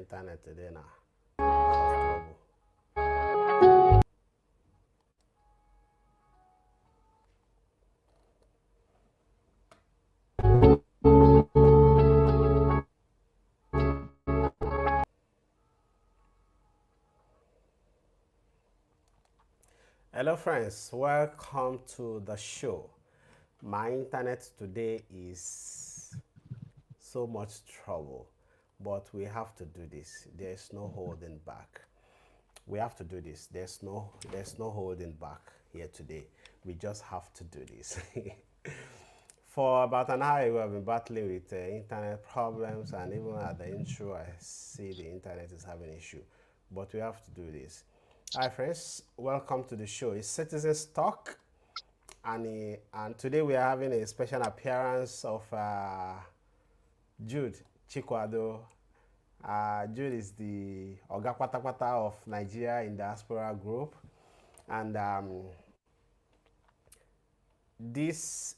internet today now. Cause trouble. Hello, friends. Welcome to the show. My internet today is so much trouble, but we have to do this. There's no holding back. We have to do this. There's no holding back here today. We just have to do this. For about an hour, we have been battling with internet problems, and even at the intro, I see the internet is having issue. But we have to do this. Hi, friends. Welcome to the show. It's Citizens Talk, and today we are having a special appearance of Jude Chikwado. Jude is the Oga Kwata of Nigeria in Diaspora Group, and the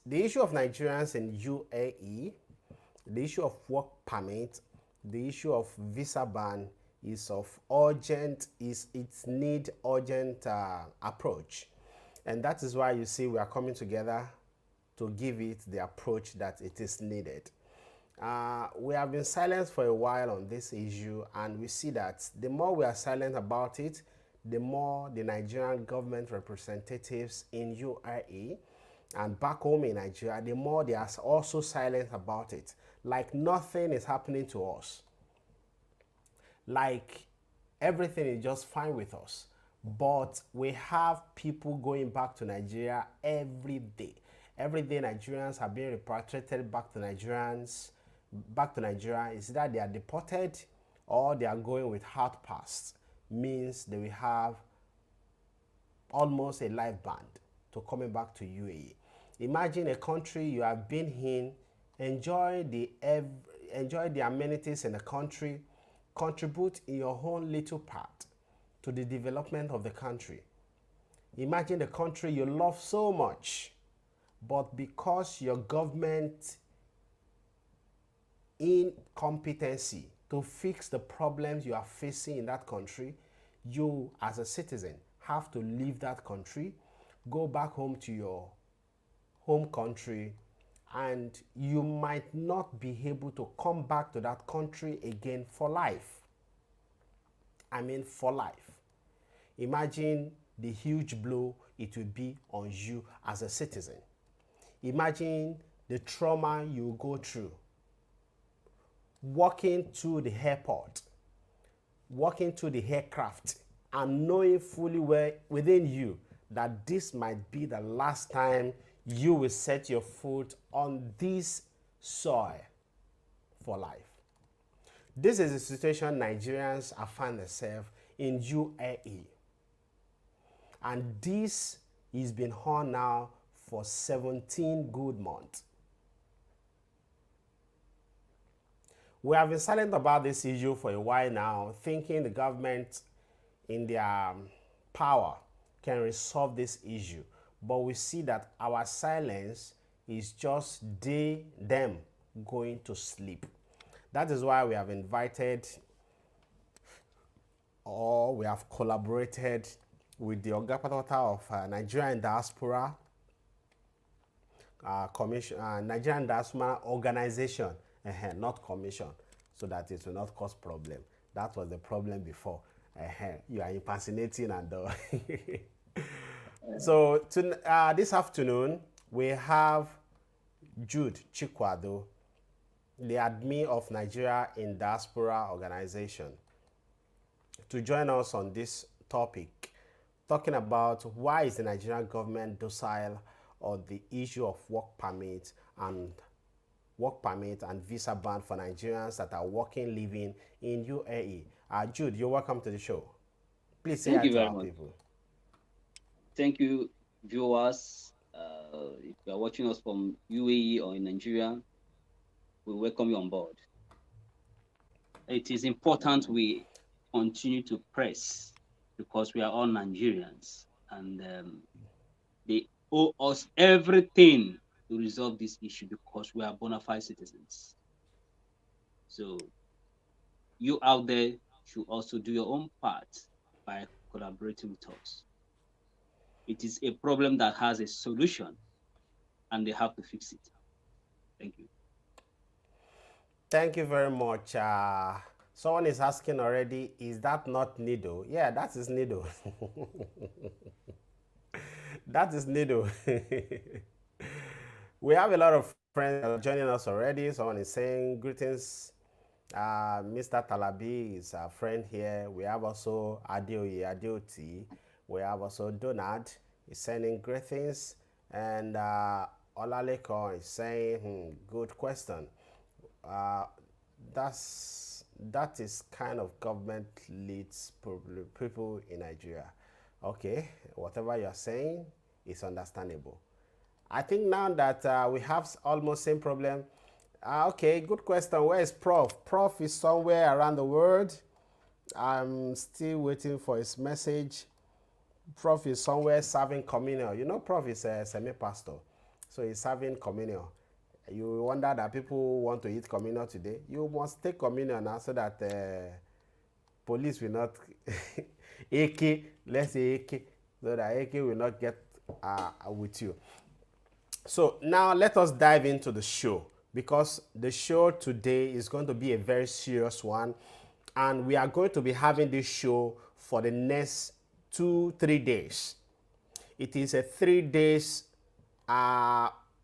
issue of Nigerians in UAE, the issue of work permit, the issue of visa ban is of urgent, it need urgent approach. And that is why you see we are coming together to give it the approach that it is needed. We have been silent for a while on this issue, and we see that the more we are silent about it, the more the Nigerian government representatives in UAE and back home in Nigeria, the more they are also silent about it. Like nothing is happening to us. Like everything is just fine with us. But we have people going back to Nigeria every day. Every day Nigerians are being repatriated back to Nigeria. Is that they are deported or they are going with hard pass. Means they will have almost a life ban to coming back to UAE. Imagine a country you have been in, enjoy the amenities in the country, contribute in your own little part to the development of the country. Imagine the country you love so much, but because your government incompetency to fix the problems you are facing in that country, you as a citizen have to leave that country, go back home to your home country, and you might not be able to come back to that country again for life. I mean for life. Imagine the huge blow it will be on you as a citizen. Imagine the trauma you go through walking to the airport, walking to the aircraft, and knowing fully well within you that this might be the last time you will set your foot on this soil for life. This is the situation Nigerians have found themselves in UAE. And this has been on now for 17 good months. We have been silent about this issue for a while now, thinking the government in their power can resolve this issue. But we see that our silence is just them going to sleep. That is why we have invited or we have collaborated with the Oga Patapata of Nigerian Diaspora Nigerian Diaspora Organization, not commission, so that it will not cause problem. That was the problem before. You are impersonating and So this afternoon, we have Jude Chikwado, the admin of Nigeria in Diaspora Organization, to join us on this topic, talking about why is the Nigerian government docile on the issue of work permit and visa ban for Nigerians that are working, living in UAE. Jude, you're welcome to the show. Please say hi to our people. Thank you, viewers. If you are watching us from UAE or in Nigeria, we welcome you on board. It is important we continue to press because we are all Nigerians and they owe us everything to resolve this issue because we are bona fide citizens. So You out there should also do your own part by collaborating with us. It is a problem that has a solution and they have to fix it. Thank you. Thank you very much. Someone is asking already, is that not needle? Yeah, that is needle. That is needle. We have a lot of friends joining us already. Someone is saying greetings. Mr. Talabi is a friend here. We have also Adeoye Adeoti. We have also Donald is sending greetings. And Olaleko is saying, good question. Uh, that is kind of government leads people in Nigeria. Okay, whatever you're saying is understandable. I think now that we have almost same problem. Okay, good question. Where is Prof? Prof is somewhere around the world. I'm still waiting for his message. Prof is somewhere serving communion. You know, Prof is a semi-pastor, so he's serving communion. You wonder that people want to eat communion today. You must take communion now so that police will not AK, let's say AK, so that AK will not get with you. So now let us dive into the show, because the show today is going to be a very serious one, and we are going to be having this show for the next 2-3 days. It is a 3 days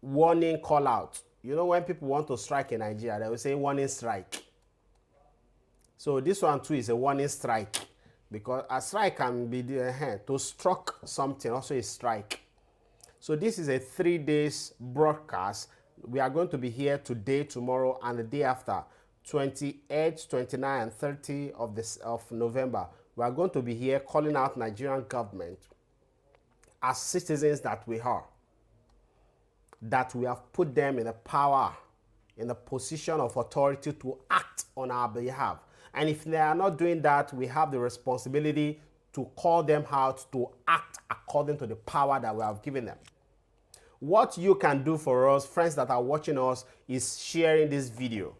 warning call out. You know, when people want to strike in Nigeria, they will say warning strike. So this one too is a warning strike, because a strike can be to struck something, also a strike. So this is a 3 days broadcast. We are going to be here today, tomorrow, and the day after, 28, 29, and 30 of November. We are going to be here calling out Nigerian government as citizens that we are, that we have put them in a power, in a position of authority to act on our behalf. And if they are not doing that, we have the responsibility to call them out to act according to the power that we have given them. What you can do for us, friends that are watching us, is sharing this video.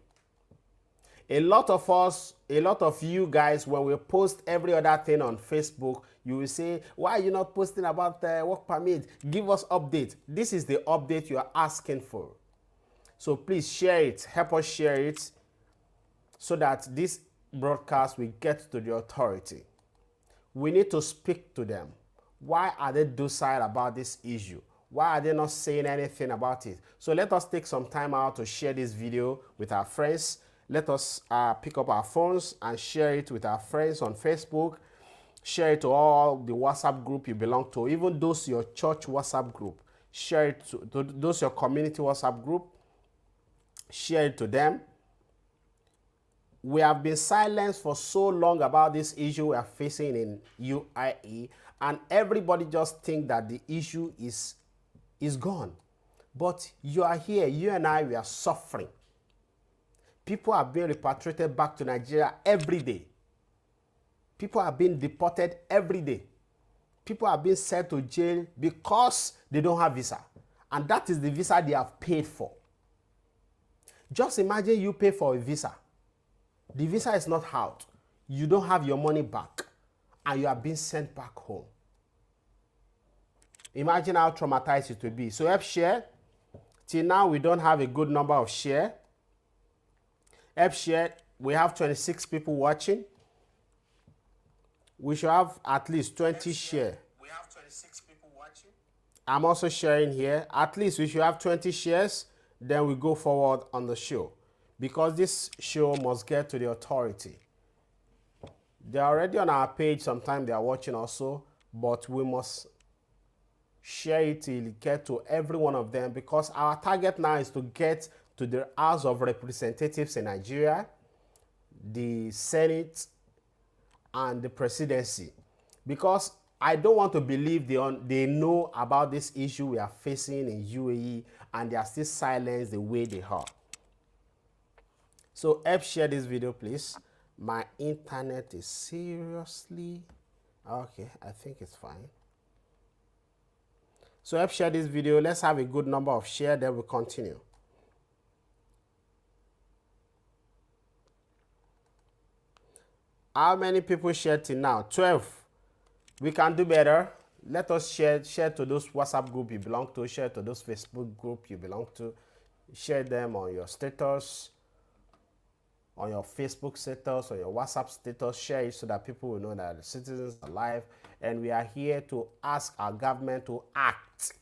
A lot of us, a lot of you guys, when we post every other thing on Facebook, you will say, why are you not posting about the work permit? Give us update. This is the update you are asking for. So please share it. Help us share it so that this broadcast will get to the authority. We need to speak to them. Why are they docile about this issue? Why are they not saying anything about it? So let us take some time out to share this video with our friends. Let us pick up our phones and share it with our friends on Facebook. Share it to all the WhatsApp group you belong to, even those your church WhatsApp group. Share it to those your community WhatsApp group. Share it to them. We have been silenced for so long about this issue we are facing in UAE, and everybody just think that the issue is gone. But you are here, you and I, we are suffering. People are being repatriated back to Nigeria every day. People are being deported every day. People are being sent to jail because they don't have visa. And that is the visa they have paid for. Just imagine you pay for a visa. The visa is not out. You don't have your money back. And you are being sent back home. Imagine how traumatized it will be. So help share. Till now, we don't have a good number of share. Help share. We have 26 people watching. We should have at least 20 share. We have 26 people watching. I'm also sharing here. At least we should have 20 shares. Then we go forward on the show. Because this show must get to the authority. They're already on our page. Sometimes they are watching also. But we must share it till it get to every one of them, because our target now is to get to the House of Representatives in Nigeria, the Senate, and the presidency. Because I don't want to believe they know about this issue we are facing in UAE and they are still silenced the way they are. So help share this video, please. My internet is seriously... Okay, I think it's fine. So help share this video. Let's have a good number of share, then we'll continue. How many people shared till now? 12. We can do better. Let us share to those WhatsApp group you belong to, share to those Facebook group you belong to, share them on your status, on your Facebook status, or your WhatsApp status. Share it so that people will know that the citizens are alive, and we are here to ask our government to act.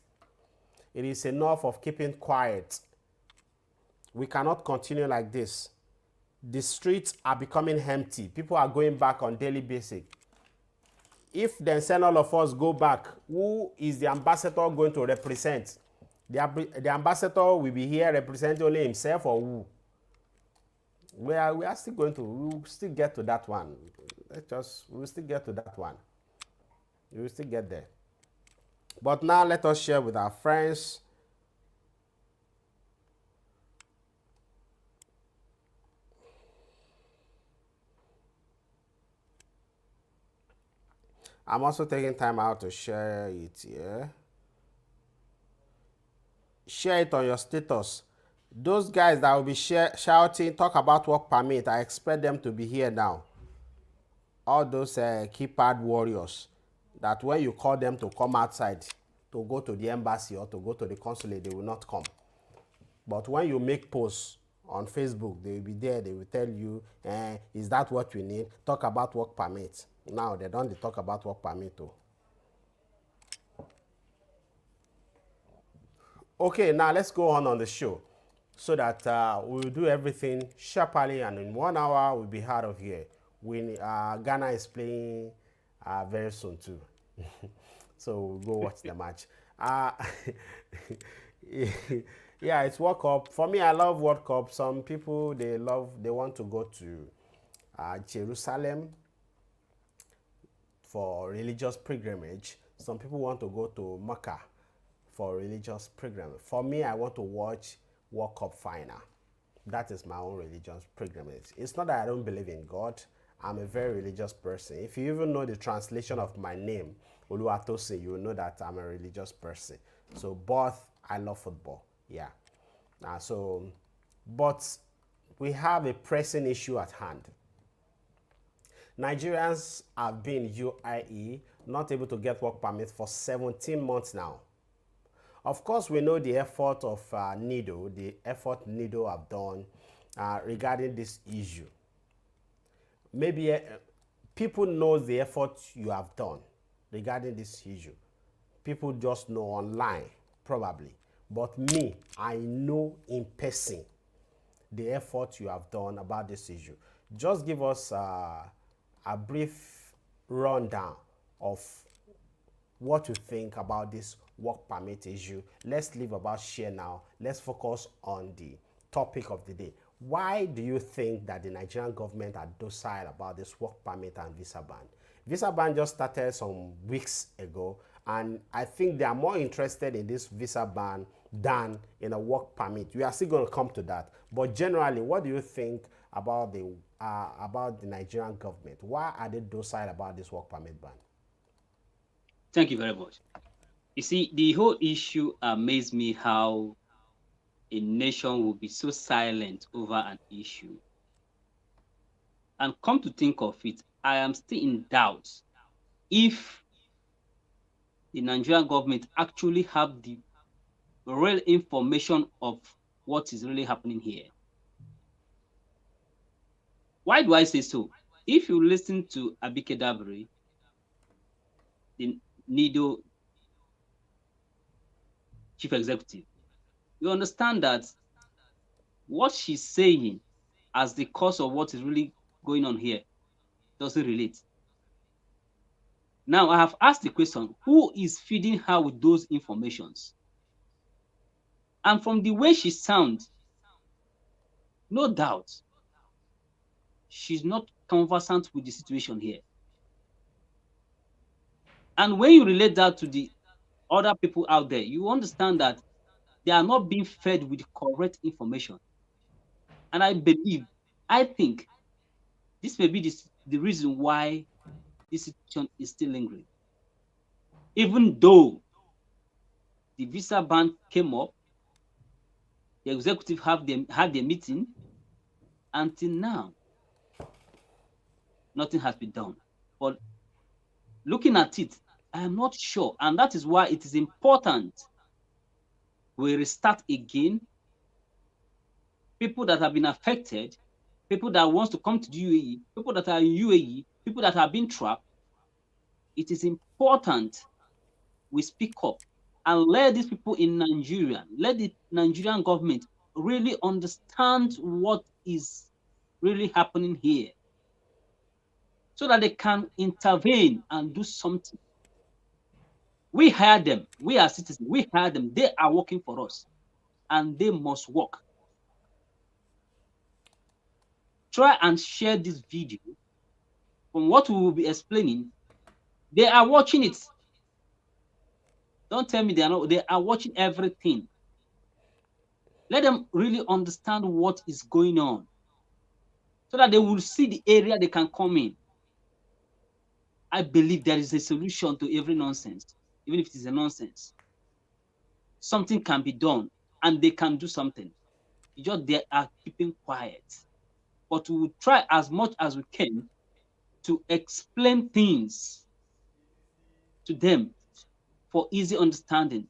It is enough of keeping quiet. We cannot continue like this. The streets are becoming empty. People are going back on daily basis. If then send all of us go back, who is the ambassador going to represent? The ambassador will be here representing only himself, or who? We are still going to, we will still get to that one. We will still get to that one. We will still get there. But now let us share with our friends. I'm also taking time out to share it here. Share it on your status. Those guys that will be shouting, talk about work permit, I expect them to be here now. All those keypad warriors that when you call them to come outside, to go to the embassy or to go to the consulate, they will not come. But when you make posts on Facebook, they will be there, they will tell you, is that what you need? Talk about work permit. Now they don't talk about work permit too. Okay, now let's go on the show so that we'll do everything sharply, and in 1 hour we'll be out of here. Ghana is playing very soon too. So we'll go watch the match. Yeah, it's World Cup. For me, I love World Cup. Some people, they want to go to Jerusalem for religious pilgrimage. Some people want to go to Mecca for religious pilgrimage. For me, I want to watch World Cup final. That is my own religious pilgrimage. It's not that I don't believe in God. I'm a very religious person. If you even know the translation of my name, Oluwatosin, you will know that I'm a religious person. So both, I love football. Yeah. But we have a pressing issue at hand. Nigerians have been UAE, not able to get work permit for 17 months now. Of course, we know the effort of NIDO, the effort NIDO have done regarding this issue. Maybe people know the effort you have done regarding this issue. People just know online, probably. But me, I know in person the effort you have done about this issue. Just give us a brief rundown of what you think about this work permit issue. Let's leave about share now. Let's focus on the topic of the day. Why do you think that the Nigerian government are docile about this work permit and visa ban? Visa ban just started some weeks ago, and I think they are more interested in this visa ban than in a work permit. We are still going to come to that. But generally, what do you think about the Nigerian government? Why are they docile about this work permit ban? Thank you very much. You see, the whole issue amazed me how a nation will be so silent over an issue. And come to think of it, I am still in doubt if the Nigerian government actually have the real information of what is really happening here. Why do I say so? If you listen to Abike Dabiri, the NIDO chief executive, you understand that what she's saying as the cause of what is really going on here doesn't relate. Now, I have asked the question, who is feeding her with those informations? And from the way she sounds, no doubt, she's not conversant with the situation here. And when you relate that to the other people out there, you understand that they are not being fed with correct information. And I think this may be the reason why this situation is still lingering. Even though the visa ban came up, the executive had their meeting, until now, nothing has been done. But looking at it, I am not sure. And that is why it is important we restart again. People that have been affected, people that wants to come to the UAE, people that are in UAE, people that have been trapped, it is important we speak up and let these people in Nigeria, let the Nigerian government really understand what is really happening here so that they can intervene and do something. We hire them. We are citizens. We hire them. They are working for us and they must work. Try and share this video from what we will be explaining. They are watching it. Don't tell me they are not. They are watching everything. Let them really understand what is going on so that they will see the area they can come in. I believe there is a solution to every nonsense, even if it is a nonsense. Something can be done and they can do something. It's just they are keeping quiet. But we will try as much as we can to explain things to them for easy understanding.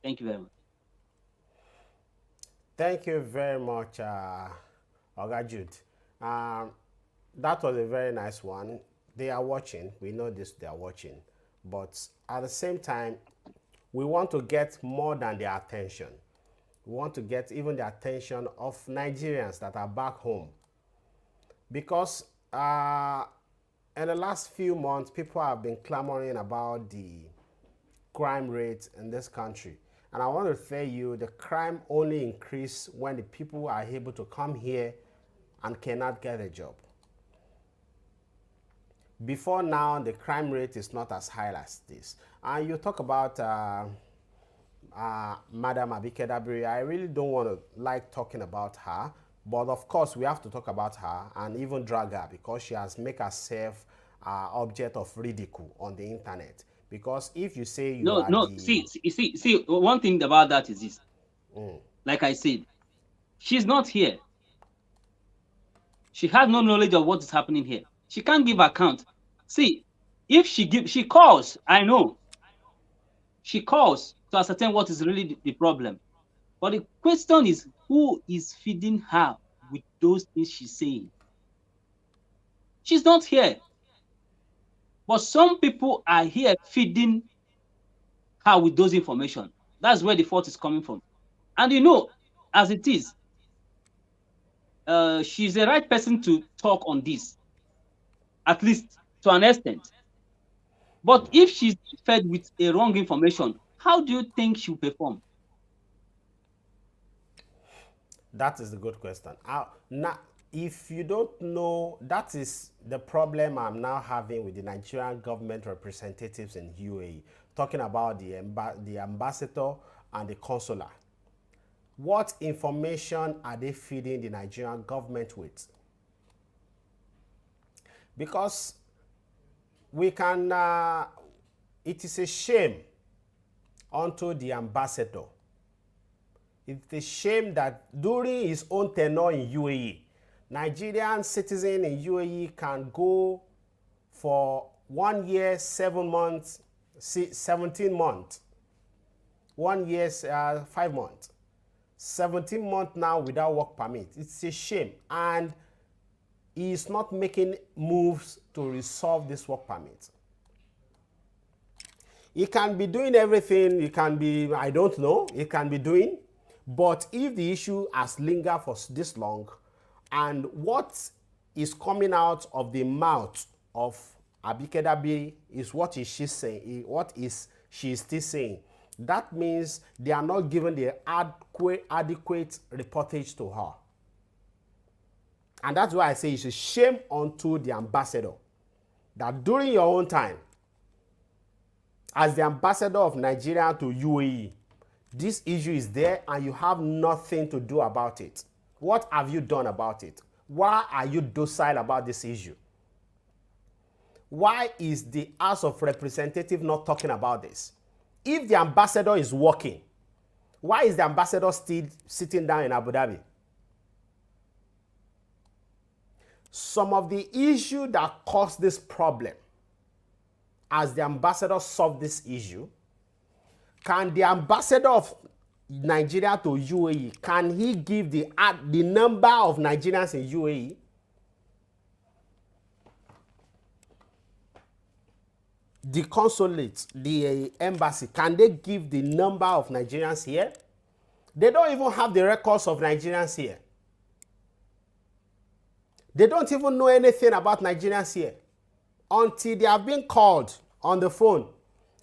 Thank you very much. Thank you very much, Oga Jude. Um, that was a very nice one. They are watching. We know this, they are watching. But at the same time, we want to get more than their attention. We want to get even the attention of Nigerians that are back home. Because in the last few months, people have been clamoring about the crime rate in this country. And I want to tell you, the crime only increase when the people are able to come here and cannot get a job. Before now, the crime rate is not as high as this. And you talk about Madam Abike Dabiri. I really don't want to like talking about her, but of course we have to talk about her and even drag her because she has made herself object of ridicule on the internet. Because if you say you are No. the See. One thing about that is this. Like I said, she's not here. She has no knowledge of what is happening here. She can't give account. See, if she calls, I know. She calls to ascertain what is really the problem. But the question is, who is feeding her with those things she's saying? She's not here. But some people are here feeding her with those information. That's where the fault is coming from. And you know, as it is, she's the right person to talk on this, at least to an extent. But if she's fed with a wrong information, how do you think she'll perform? That is the good question. Now, if you don't know, that is the problem I'm now having with the Nigerian government representatives in UAE, talking about the ambassador and the consular. What information are they feeding the Nigerian government with? Because we can, it is a shame unto the ambassador. It's a shame that during his own tenure in UAE, Nigerian citizen in UAE can go for 1 year, 7 months, 17 months. 1 year, 5 months. 17 months now without work permit. It's a shame. And he is not making moves to resolve this work permit. He can be doing everything. He can be, I don't know, he can be doing. But if the issue has lingered for this long, and what is coming out of the mouth of Abike Dabiri is what is she saying, what is she still saying, that means they are not giving the adequate reportage to her. And that's why I say it's a shame unto the ambassador that during your own time, as the ambassador of Nigeria to UAE, this issue is there and you have nothing to do about it. What have you done about it? Why are you docile about this issue? Why is the House of Representatives not talking about this? If the ambassador is working, why is the ambassador still sitting down in Abu Dhabi? some of the issue that caused this problem, as the ambassador solved this issue, can the ambassador of Nigeria to UAE, can he give the number of Nigerians in UAE? The consulate, the embassy, can they give the number of Nigerians here? They don't even have the records of Nigerians here. They don't even know anything about Nigerians here until they have been called on the phone.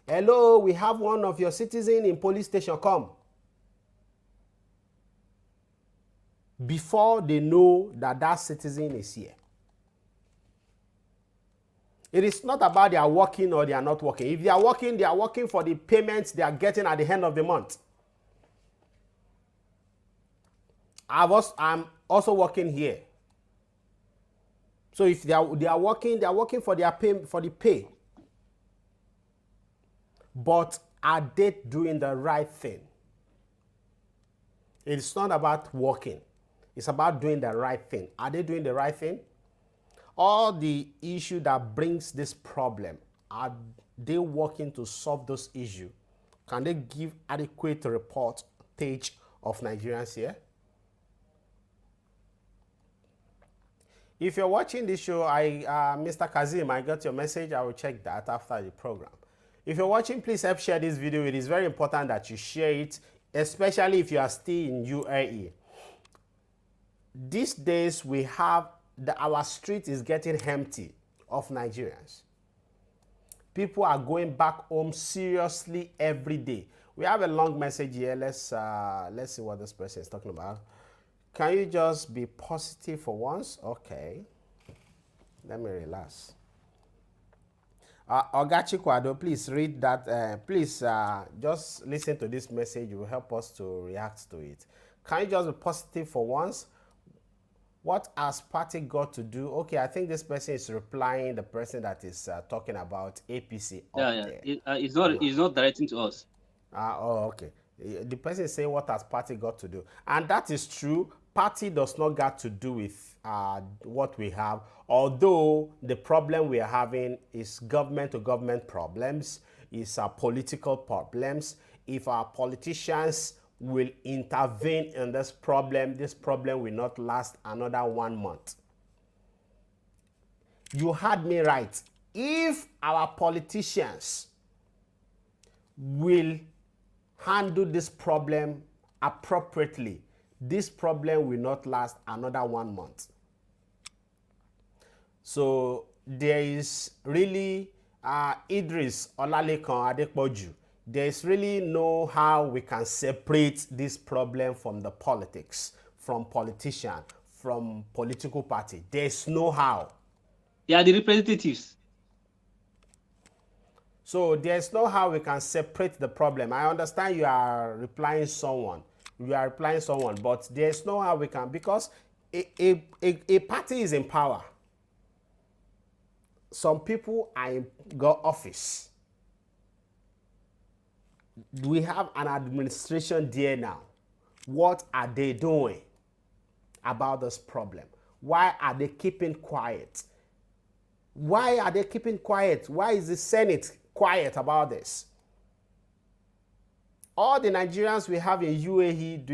Hello, we have one of your citizens in police station, come. Before they know that that citizen is here. It is not about they are working or they are not working. If they are working for the payments they are getting at the end of the month. I'm also working here. So if they are working for their pay. But are they doing the right thing? It's not about working. It's about doing the right thing. Are they doing the right thing? All the issue that brings this problem, are they working to solve those issues? Can they give adequate reportage of Nigerians here? If you're watching this show, Mr. Kazim, I got your message. I will check that after the program. If you're watching, please help share this video. It is very important that you share it, especially if you are still in UAE. These days, we have our street is getting empty of Nigerians. People are going back home seriously every day. We have a long message here. Let's see what this person is talking about. Can you just be positive for once? Okay. Let me relax. Ogachi Kwado, please read that. Please just listen to this message. It will help us to react to it. Can you just be positive for once? What has party got to do? Okay, I think this person is replying the person that is talking about APC up there. It's not directing to us. Okay. The person is saying, what has party got to do? And that is true. Party does not got to do with what we have, although the problem we are having is government to government problems, is political problems. If our politicians will intervene in this problem will not last another 1 month. You heard me right. If our politicians will handle this problem appropriately, this problem will not last another 1 month. So there is really Idris Olalekan Adepoju. There is really no how we can separate this problem from the politics, from politician, from political party. There is no how. They are the representatives. So there is no how we can separate the problem. I understand you are replying someone. But there is no how we can, because a party is in power. Some people are in office. We have an administration there now. What are they doing about this problem? Why are they keeping quiet? Why are they keeping quiet? Why is the Senate quiet about this? All the Nigerians we have in UAE,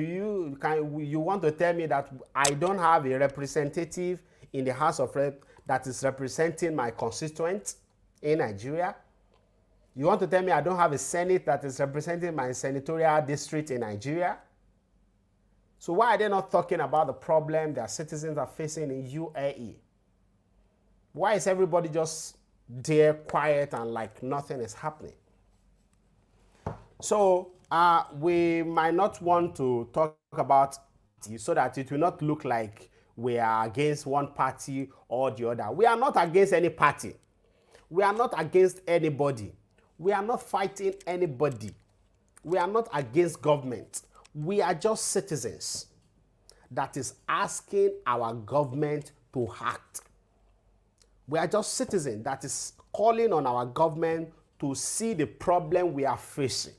you want to tell me that I don't have a representative in the House of Rep that is representing my constituents in Nigeria? You want to tell me I don't have a Senate that is representing my senatorial district in Nigeria? So why are they not talking about the problem their citizens are facing in UAE? Why is everybody just there quiet and like nothing is happening? So we might not want to talk about it so that it will not look like we are against one party or the other. We are not against any party. We are not against anybody. We are not fighting anybody. We are not against government. We are just citizens that is asking our government to act. We are just citizens that is calling on our government to see the problem we are facing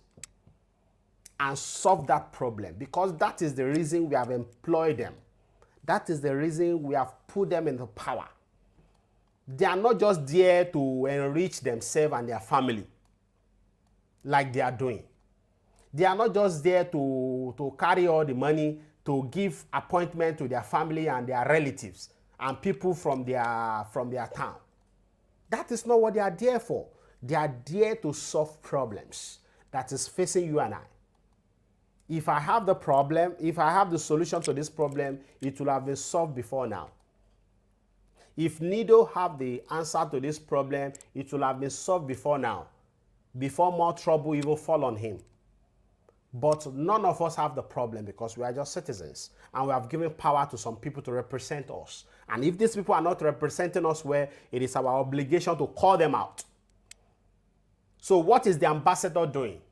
and solve that problem, because that is the reason we have employed them. That is the reason we have put them into power. They are not just there to enrich themselves and their family like they are doing. They are not just there to carry all the money to give appointment to their family and their relatives and people from their town. That is not what they are there for. They are there to solve problems that is facing you and I. If I have the problem, if I have the solution to this problem, it will have been solved before now. If Nido have the answer to this problem, it will have been solved before now, before more trouble even fall on him. But none of us have the problem because we are just citizens and we have given power to some people to represent us. And if these people are not representing us well, it is our obligation to call them out. So what is the ambassador doing?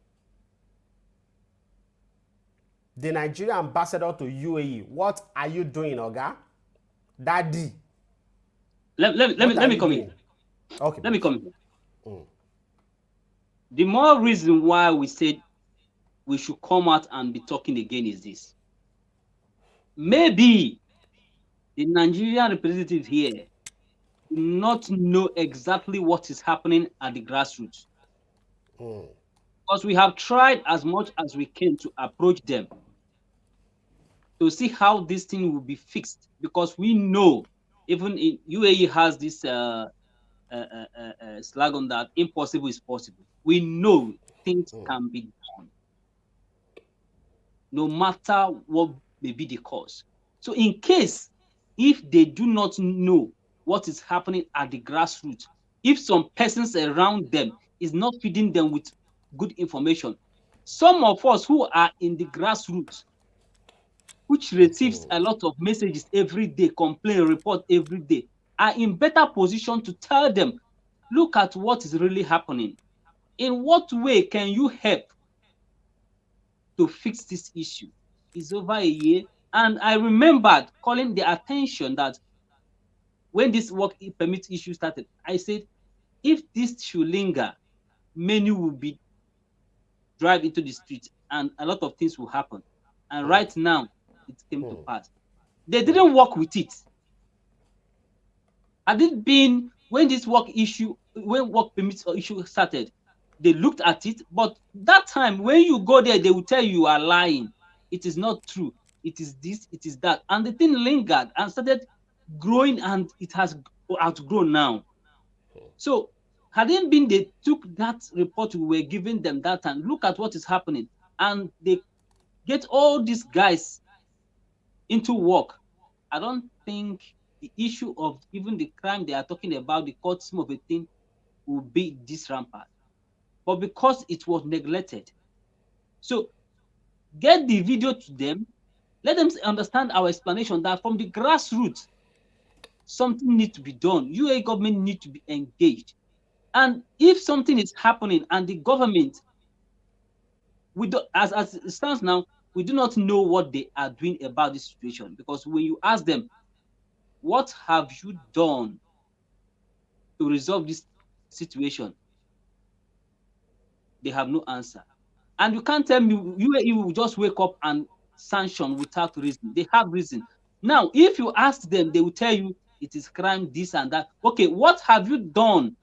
The Nigerian ambassador to UAE, what are you doing, Oga? Daddy. Let me come in. Okay. Let me come in. The more reason why we said we should come out and be talking again is this. Maybe the Nigerian representative here do not know exactly what is happening at the grassroots. Because we have tried as much as we can to approach them to see how this thing will be fixed. Because we know, even in UAE has this slogan that impossible is possible. We know things can be done, no matter what may be the cause. So in case, if they do not know what is happening at the grassroots, if some persons around them is not feeding them with good information, some of us who are in the grassroots, which receives a lot of messages every day, complain, report every day, are in better position to tell them, look at what is really happening. In what way can you help to fix this issue? It's over a year. And I remembered calling the attention that when this work permit issue started, I said, if this should linger, many will be drive into the street and a lot of things will happen. And right now, it came to pass. They didn't work with it. Had it been when this work permits issue started, they looked at it, but that time when you go there, they will tell you are lying. It is not true. It is this, it is that. And the thing lingered and started growing, and it has outgrown now. So had it been they took that report we were giving them that time, look at what is happening, and they get all these guys into work, I don't think the issue of even the crime they are talking about, the courtship of a thing, will be this rampant. But because it was neglected. So get the video to them, let them understand our explanation that from the grassroots, something needs to be done. UAE government needs to be engaged. And if something is happening and the government, we do, as it stands now, we do not know what they are doing about this situation. Because when you ask them, what have you done to resolve this situation? They have no answer. And you can't tell me UAE will just wake up and sanction without reason. They have reason. Now, if you ask them, they will tell you it is crime, this and that. Okay, what have you done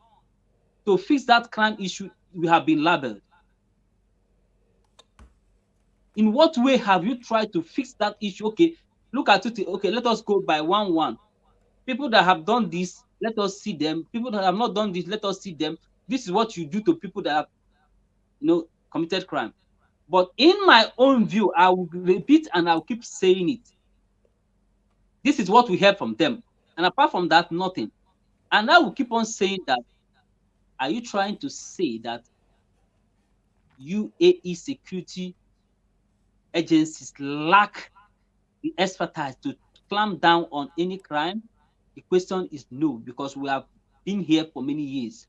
to fix that crime issue we have been labeled? In what way have you tried to fix that issue? Okay, look at it. Okay, let us go by 1-1. People that have done this, let us see them. People that have not done this, let us see them. This is what you do to people that have, committed crime. But in my own view, I will repeat and I'll keep saying it. This is what we heard from them. And apart from that, nothing. And I will keep on saying that. Are you trying to say that UAE security agencies lack the expertise to clamp down on any crime? The question is no, because we have been here for many years.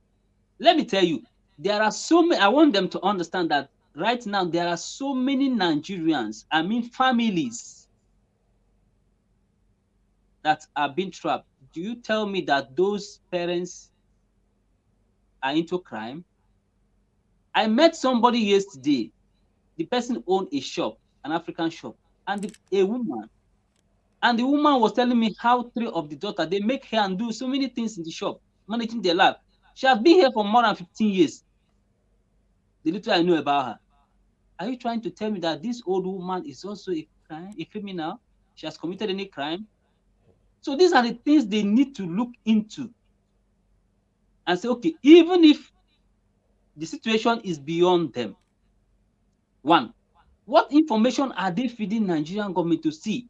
Let me tell you, there are so many, I want them to understand that right now there are so many Nigerians, I mean families, that are being trapped. Do you tell me that those parents are into crime? I met somebody yesterday. The person owned a shop, an African shop, and a woman And the woman was telling me how 3 of the daughters, they make hair and do so many things in the shop, managing their life. She has been here for more than 15 years. The little I know about her. Are you trying to tell me that this old woman is also a criminal? She has committed any crime? So these are the things they need to look into and say, okay, even if the situation is beyond them, one, what information are they feeding Nigerian government to see?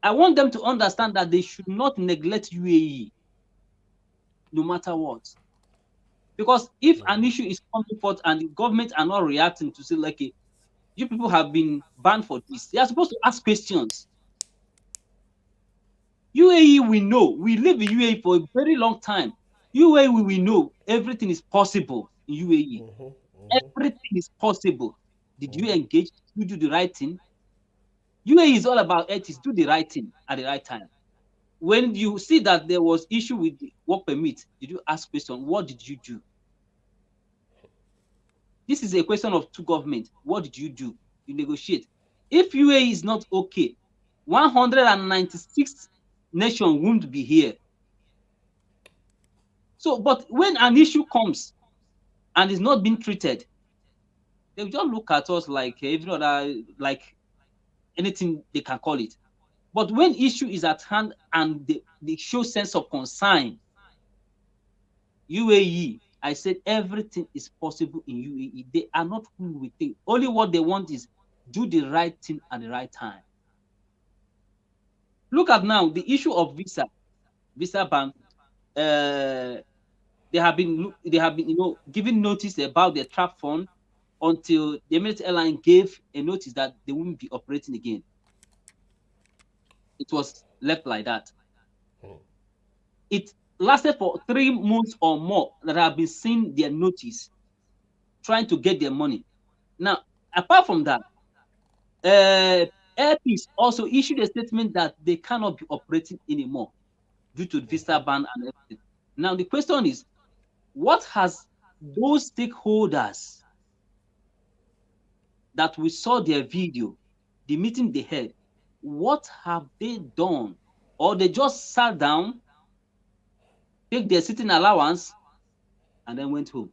I want them to understand that they should not neglect UAE no matter what. Because if an issue is coming forth and the government are not reacting to say, like, you people have been banned for this, they are supposed to ask questions. UAE, we know. We live in UAE for a very long time. UAE, we know everything is possible in UAE. Everything is possible. Did you engage? Did you do the right thing? UAE is all about ethics. Do the right thing at the right time. When you see that there was issue with the work permit, did you ask question? What did you do? This is a question of two governments. What did you do? You negotiate. If UAE is not okay, 196 nations won't be here. So, but when an issue comes and is not being treated, they will just look at us like every other, like anything they can call it. But when issue is at hand and they show sense of concern, UAE, I said everything is possible in UAE. They are not who we think. Only what they want is do the right thing at the right time. Look at now the issue of visa ban. They have been giving notice about their trap fund until the Emirates Airline gave a notice that they won't be operating again. It was left like that. It lasted for 3 months or more that have been seeing their notice, trying to get their money. Now, apart from that, Air Peace also issued a statement that they cannot be operating anymore due to the visa ban and everything. Now, the question is, what has those stakeholders that we saw their video, the meeting they had, what have they done? Or they just sat down, take their sitting allowance, and then went home?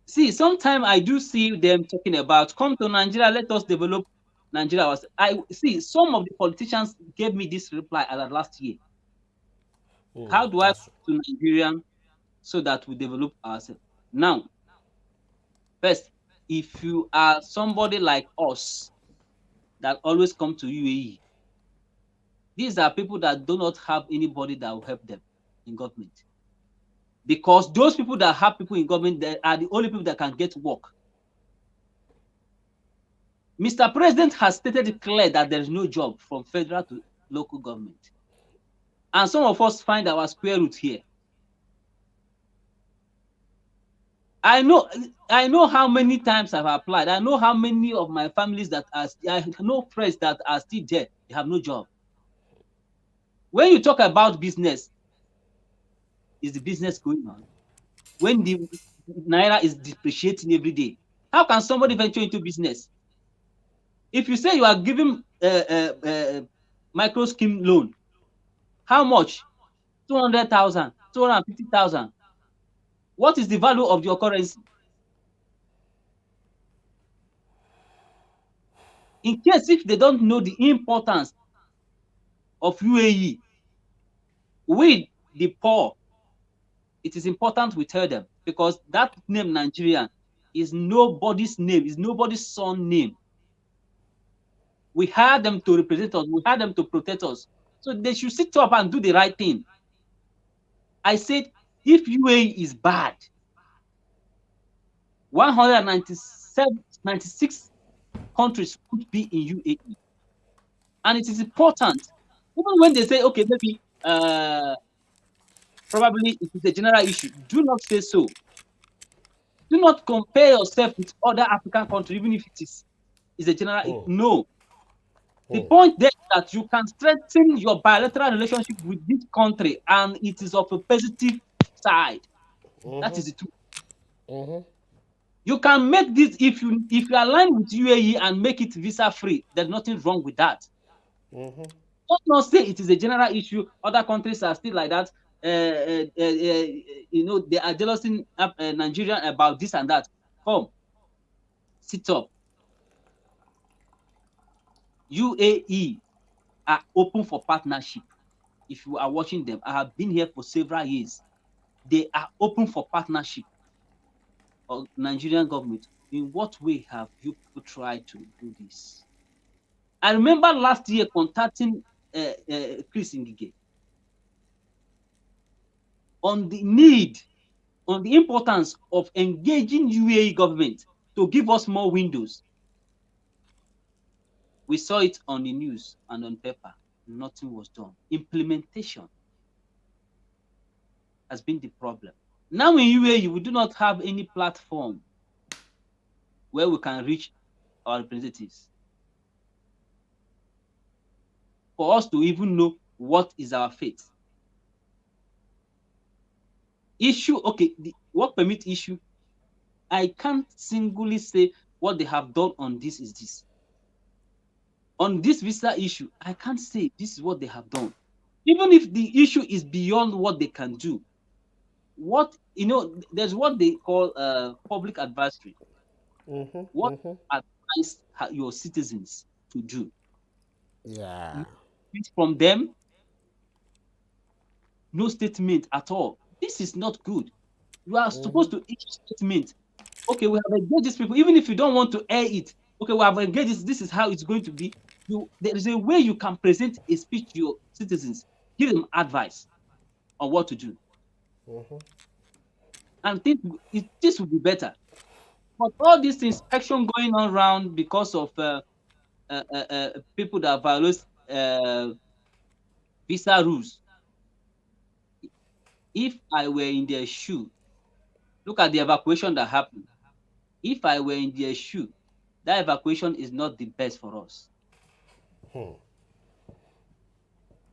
See, sometimes I do see them talking about, come to Nigeria, let us develop Nigeria. I see some of the politicians gave me this reply last year. How do I come to Nigeria so that we develop ourselves? Now, first, if you are somebody like us that always come to UAE, these are people that do not have anybody that will help them in government. Because those people that have people in government, they are the only people that can get work. Mr. President has stated it clear that there is no job from federal to local government. And some of us find our square root here. I know how many times I've applied. I know how many of my families that I know friends that are still there. They have no job. When you talk about business, is the business going on? When the Naira is depreciating every day, how can somebody venture into business? If you say you are giving micro scheme loan, how much? 200,000, 250,000. What is the value of your currency? In case if they don't know the importance of UAE, we, the poor, it is important we tell them, because that name Nigerian is nobody's name, is nobody's son name. We hired them to represent us, we hired them to protect us. So they should sit up and do the right thing. I said, if UAE is bad, 196 countries could be in UAE. And it is important, even when they say, okay, maybe probably it is a general issue, do not say so. Do not compare yourself with other African countries, even if it is a general. No. The point there is that you can strengthen your bilateral relationship with this country, and it is of a positive side. That is the truth. You can make this if you align with UAE and make it visa free. There's nothing wrong with that. Let's not say it is a general issue. Other countries are still like that. They are jealousing Nigeria about this and that. Come, sit up. UAE are open for partnership. If you are watching them, I have been here for several years. They are open for partnership. Or Nigerian government, in what way have you people tried to do this? I remember last year contacting Chris Ngige on the need, on the importance of engaging UAE government to give us more windows. We saw it on the news and on paper. Nothing was done. Implementation has been the problem. Now in UAE, we do not have any platform where we can reach our representatives for us to even know what is our fate. Issue, okay, the work permit issue, I can't singly say what they have done on this is this. On this visa issue, I can't say this is what they have done. Even if the issue is beyond what they can do, there's what they call public advisory. What advise your citizens to do? Yeah. From them, no statement at all. This is not good. You are supposed to issue statement. Okay, we have engaged these people, even if you don't want to air it. Okay, we have engaged this. This is how it's going to be. There is a way you can present a speech to your citizens, give them advice on what to do, and think this will be better. But all this inspection going on around because of people that violate visa rules. If I were in their shoe, look at the evacuation that happened. If I were in their shoe, that evacuation is not the best for us.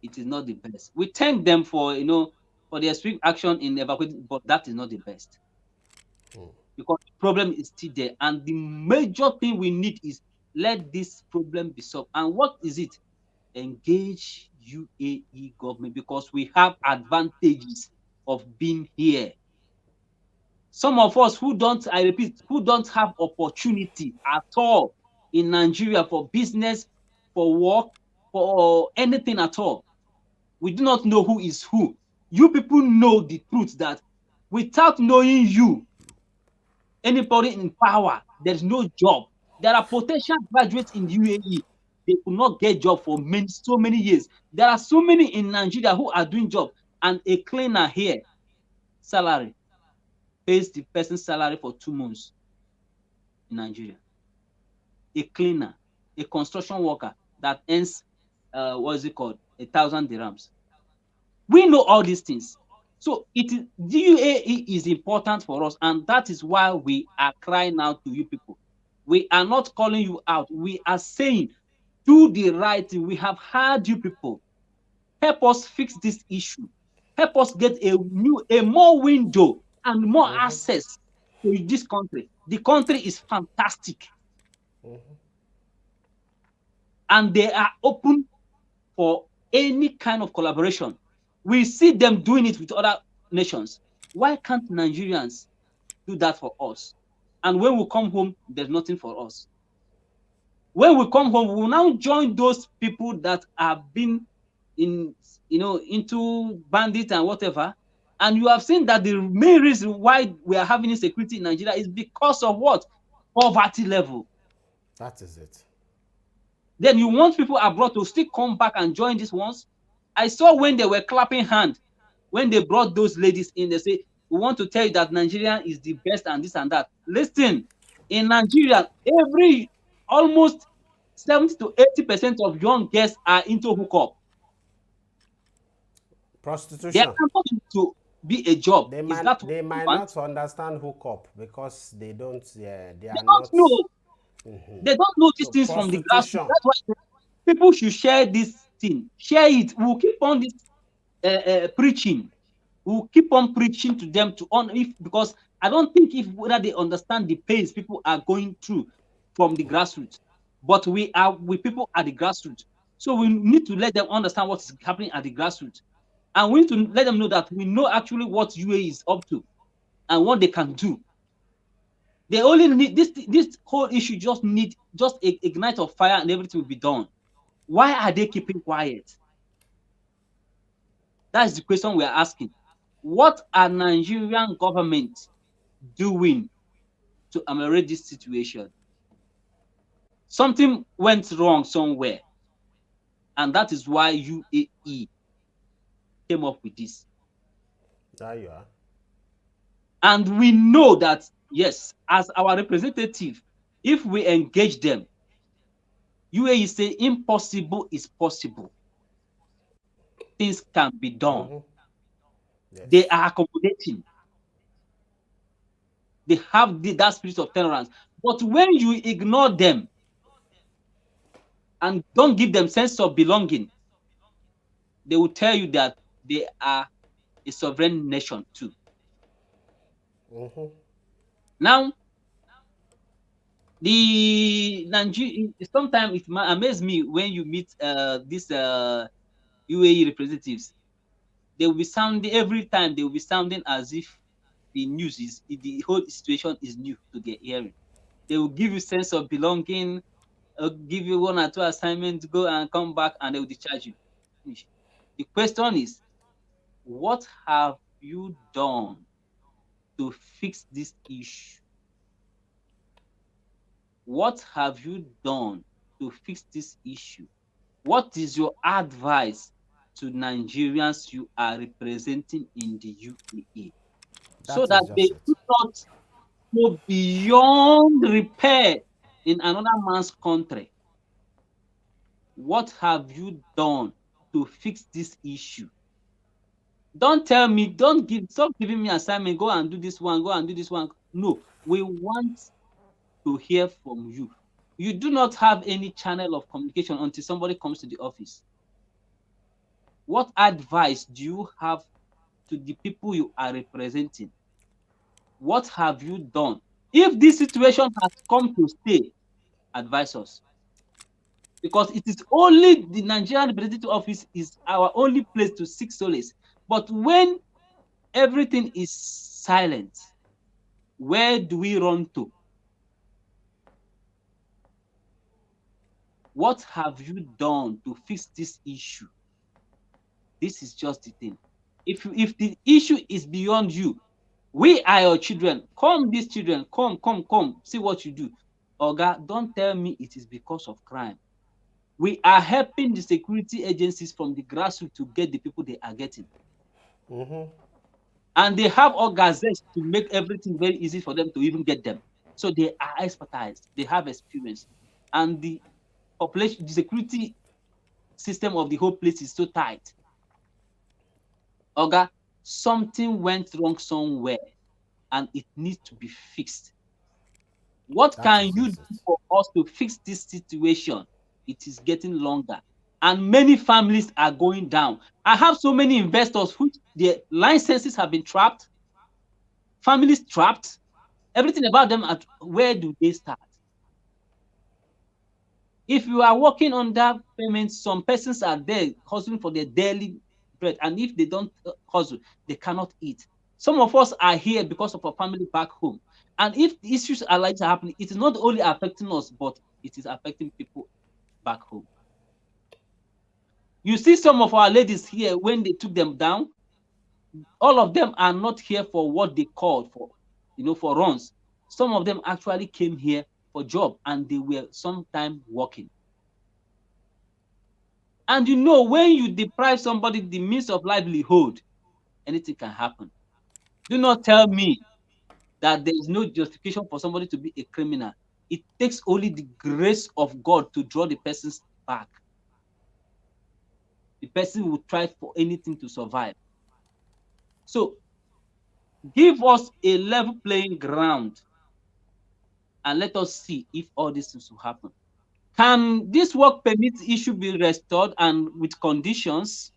It is not the best. We thank them for for their swift action in evacuating, but that is not the best. Because the problem is still there. And the major thing we need is let this problem be solved. And what is it? Engage UAE government, because we have advantages of being here. Some of us who don't, I repeat, who don't have opportunity at all in Nigeria for business, for work, for anything at all. We do not know who is who. You people know the truth that without knowing you, anybody in power, there's no job. There are potential graduates in the UAE. They could not get job for so many years. There are so many in Nigeria who are doing job, and a cleaner here, salary, pays the person's salary for 2 months in Nigeria. A cleaner, a construction worker that earns, what is it called, 1,000 dirhams. We know all these things. So the UAE is important for us, and that is why we are crying out to you people. We are not calling you out. We are saying, do the right thing. We have heard you people. Help us fix this issue. Help us get a more window and more access to this country. The country is fantastic. And they are open for any kind of collaboration. We see them doing it with other nations. Why can't Nigerians do that for us? And when we come home, there's nothing for us. When we come home, we will now join those people that have been into bandits and whatever. And you have seen that the main reason why we are having insecurity in Nigeria is because of what? Poverty level. That is it. Then you want people abroad to still come back and join these ones? I saw when they were clapping hands, when they brought those ladies in, they say, we want to tell you that Nigeria is the best and this and that. Listen, in Nigeria, almost 70 to 80% of young girls are into hookup. Prostitution. They are not to be a job. They might not understand hookup because they don't. Yeah, they don't not know. They don't know these things from the grassroots. That's why people should share this thing. Share it. We'll keep on this preaching. We'll keep on preaching to them to on if because I don't think if whether they understand the pains people are going through from the grassroots, but we people at the grassroots. So we need to let them understand what is happening at the grassroots. And we need to let them know that we know actually what UAE is up to and what they can do. They only need this whole issue just need just a ignite of fire and everything will be done. Why are they keeping quiet? That's the question we are asking. What are Nigerian government doing to ameliorate this situation? Something went wrong somewhere, and that is why UAE came up with this. There you are. And we know that, yes, as our representative, if we engage them, UAE say impossible is possible. Things can be done. Mm-hmm. They Yes. are accommodating. They have that spirit of tolerance. But when you ignore them and don't give them sense of belonging, they will tell you that they are a sovereign nation too. Mm-hmm. Now, the Nigeria sometimes it amazes me when you meet these UAE representatives. They will be sounding every time. They will be sounding as if the whole situation is new to their hearing. They will give you sense of belonging, give you one or two assignments, go and come back, and they will discharge you. Finish. The question is, what have you done to fix this issue? What have you done to fix this issue? What is your advice to Nigerians you are representing in the UAE so That that is they just it. do not go beyond repair in another man's country? What have you done to fix this issue? Don't tell me, stop giving me assignment, go and do this one, go and do this one. No, we want to hear from you. You do not have any channel of communication until somebody comes to the office. What advice do you have to the people you are representing? What have you done? If this situation has come to stay, advise us. Because it is only the Nigerian representative office is our only place to seek solace. But when everything is silent, where do we run to? What have you done to fix this issue? This is just the thing. If the issue is beyond you, we are your children. Come, these children, come, see what you do. Oga, don't tell me it is because of crime. We are helping the security agencies from the grassroots to get the people they are getting. Mm-hmm. And they have all gazettes to make everything very easy for them to even get them. So they are expertise, they have experience. And the population, the security system of the whole place is so tight. Oga, something went wrong somewhere and it needs to be fixed. What That can is you just do it. for us to fix this situation? It is getting longer. And many families are going down. I have so many investors who their licenses have been trapped, families trapped, everything about them. At where do they start? If you are working on that payment, some persons are there hustling for their daily bread, and if they don't hustle, they cannot eat. Some of us are here because of our family back home, and if the issues are like to happen, it is not only affecting us, but it is affecting people back home. You see some of our ladies here when they took them down, all of them are not here for what they called for, for runs. Some of them actually came here for job and they were sometime working. And when you deprive somebody the means of livelihood, anything can happen. Do not tell me that there is no justification for somebody to be a criminal. It takes only the grace of God to draw the person's back. The person will try for anything to survive. So give us a level playing ground and let us see if all these things will happen. Can this work permit issue be restored and with conditions?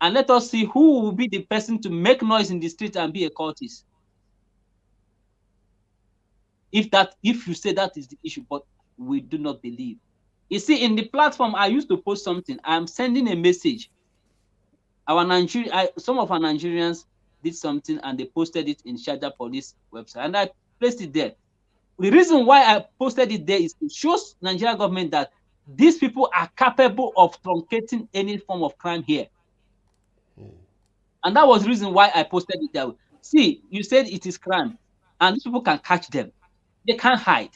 and let us see who will be the person to make noise in the street and be a cultist. If you say that is the issue, but we do not believe. You see, in the platform, I used to post something. I'm sending a message. Some of our Nigerians did something and they posted it in Sharjah police website, and I placed it there. The reason why I posted it there is to show Nigerian government that these people are capable of truncating any form of crime here. And that was the reason why I posted it there. See, you said it is crime, and these people can catch them. They can't hide.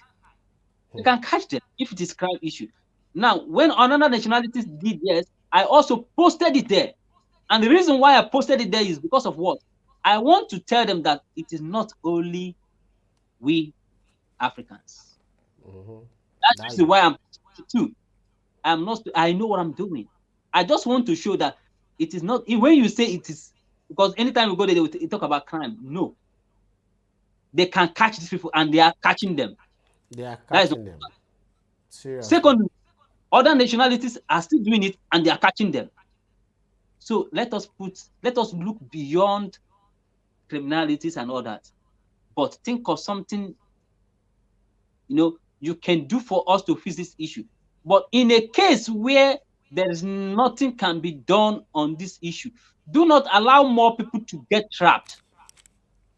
They can catch them if it is crime issue. Now, when another nationalities did yes, I also posted it there. And the reason why I posted it there is because of what? I want to tell them that it is not only we Africans. That's the That reason why I'm posting it too. I know what I'm doing. I just want to show that it is not when you say it is, because anytime we go there, they talk about crime. No, they can catch these people and they are catching them. they are That is catching them. Seriously. secondly, other nationalities are still doing it and they are catching them. So let us look beyond criminalities and all that, but think of something you can do for us to fix this issue. But in a case where there is nothing can be done on this issue, do not allow more people to get trapped.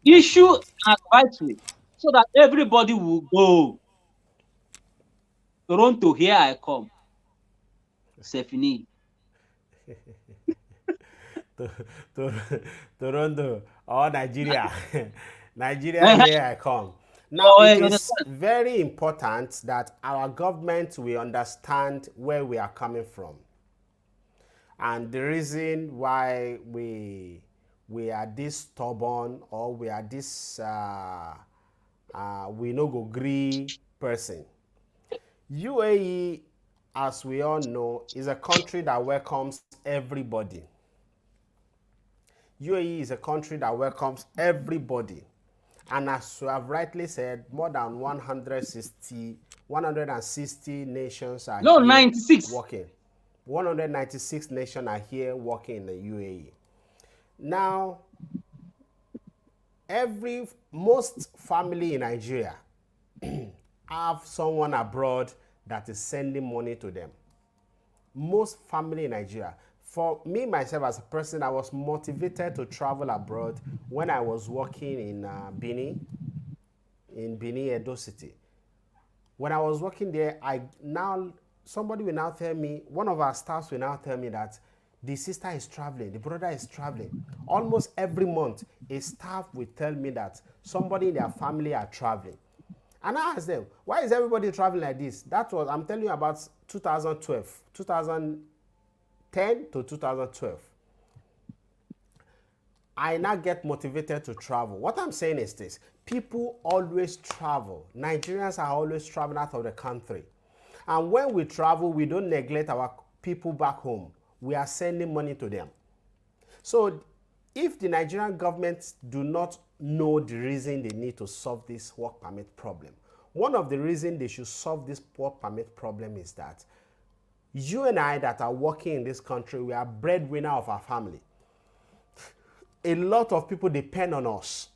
That is Issue it. an advisory so that everybody will go. Toronto, here I come. Stephanie. To, to, Toronto or Nigeria. Nigeria, here I come. Now, Oh, it you is understand? very important that our government will understand where we are coming from. And the reason why we are this stubborn or we are this we no go gree person. UAE, as we all know, is a country that welcomes everybody. UAE is a country that welcomes everybody. And as you have rightly said, more than 160 nations are No, here 96. working. 196 nations are here working in the UAE. Now, most family in Nigeria have someone abroad that is sending money to them. Most family in Nigeria. For me, myself, as a person, I was motivated to travel abroad when I was working in Benin, Edo City. When I was working there, somebody will now tell me, one of our staffs will now tell me that the sister is traveling, the brother is traveling. Almost every month, a staff will tell me that somebody in their family are traveling. And I asked them, why is everybody traveling like this? I'm telling you about 2012, 2010 to 2012. I now get motivated to travel. What I'm saying is this: people always travel. Nigerians are always traveling out of the country. And when we travel, we don't neglect our people back home. We are sending money to them. So if the Nigerian government do not know the reason they need to solve this work permit problem, one of the reasons they should solve this work permit problem is that you and I that are working in this country, we are breadwinner of our family. A lot of people depend on us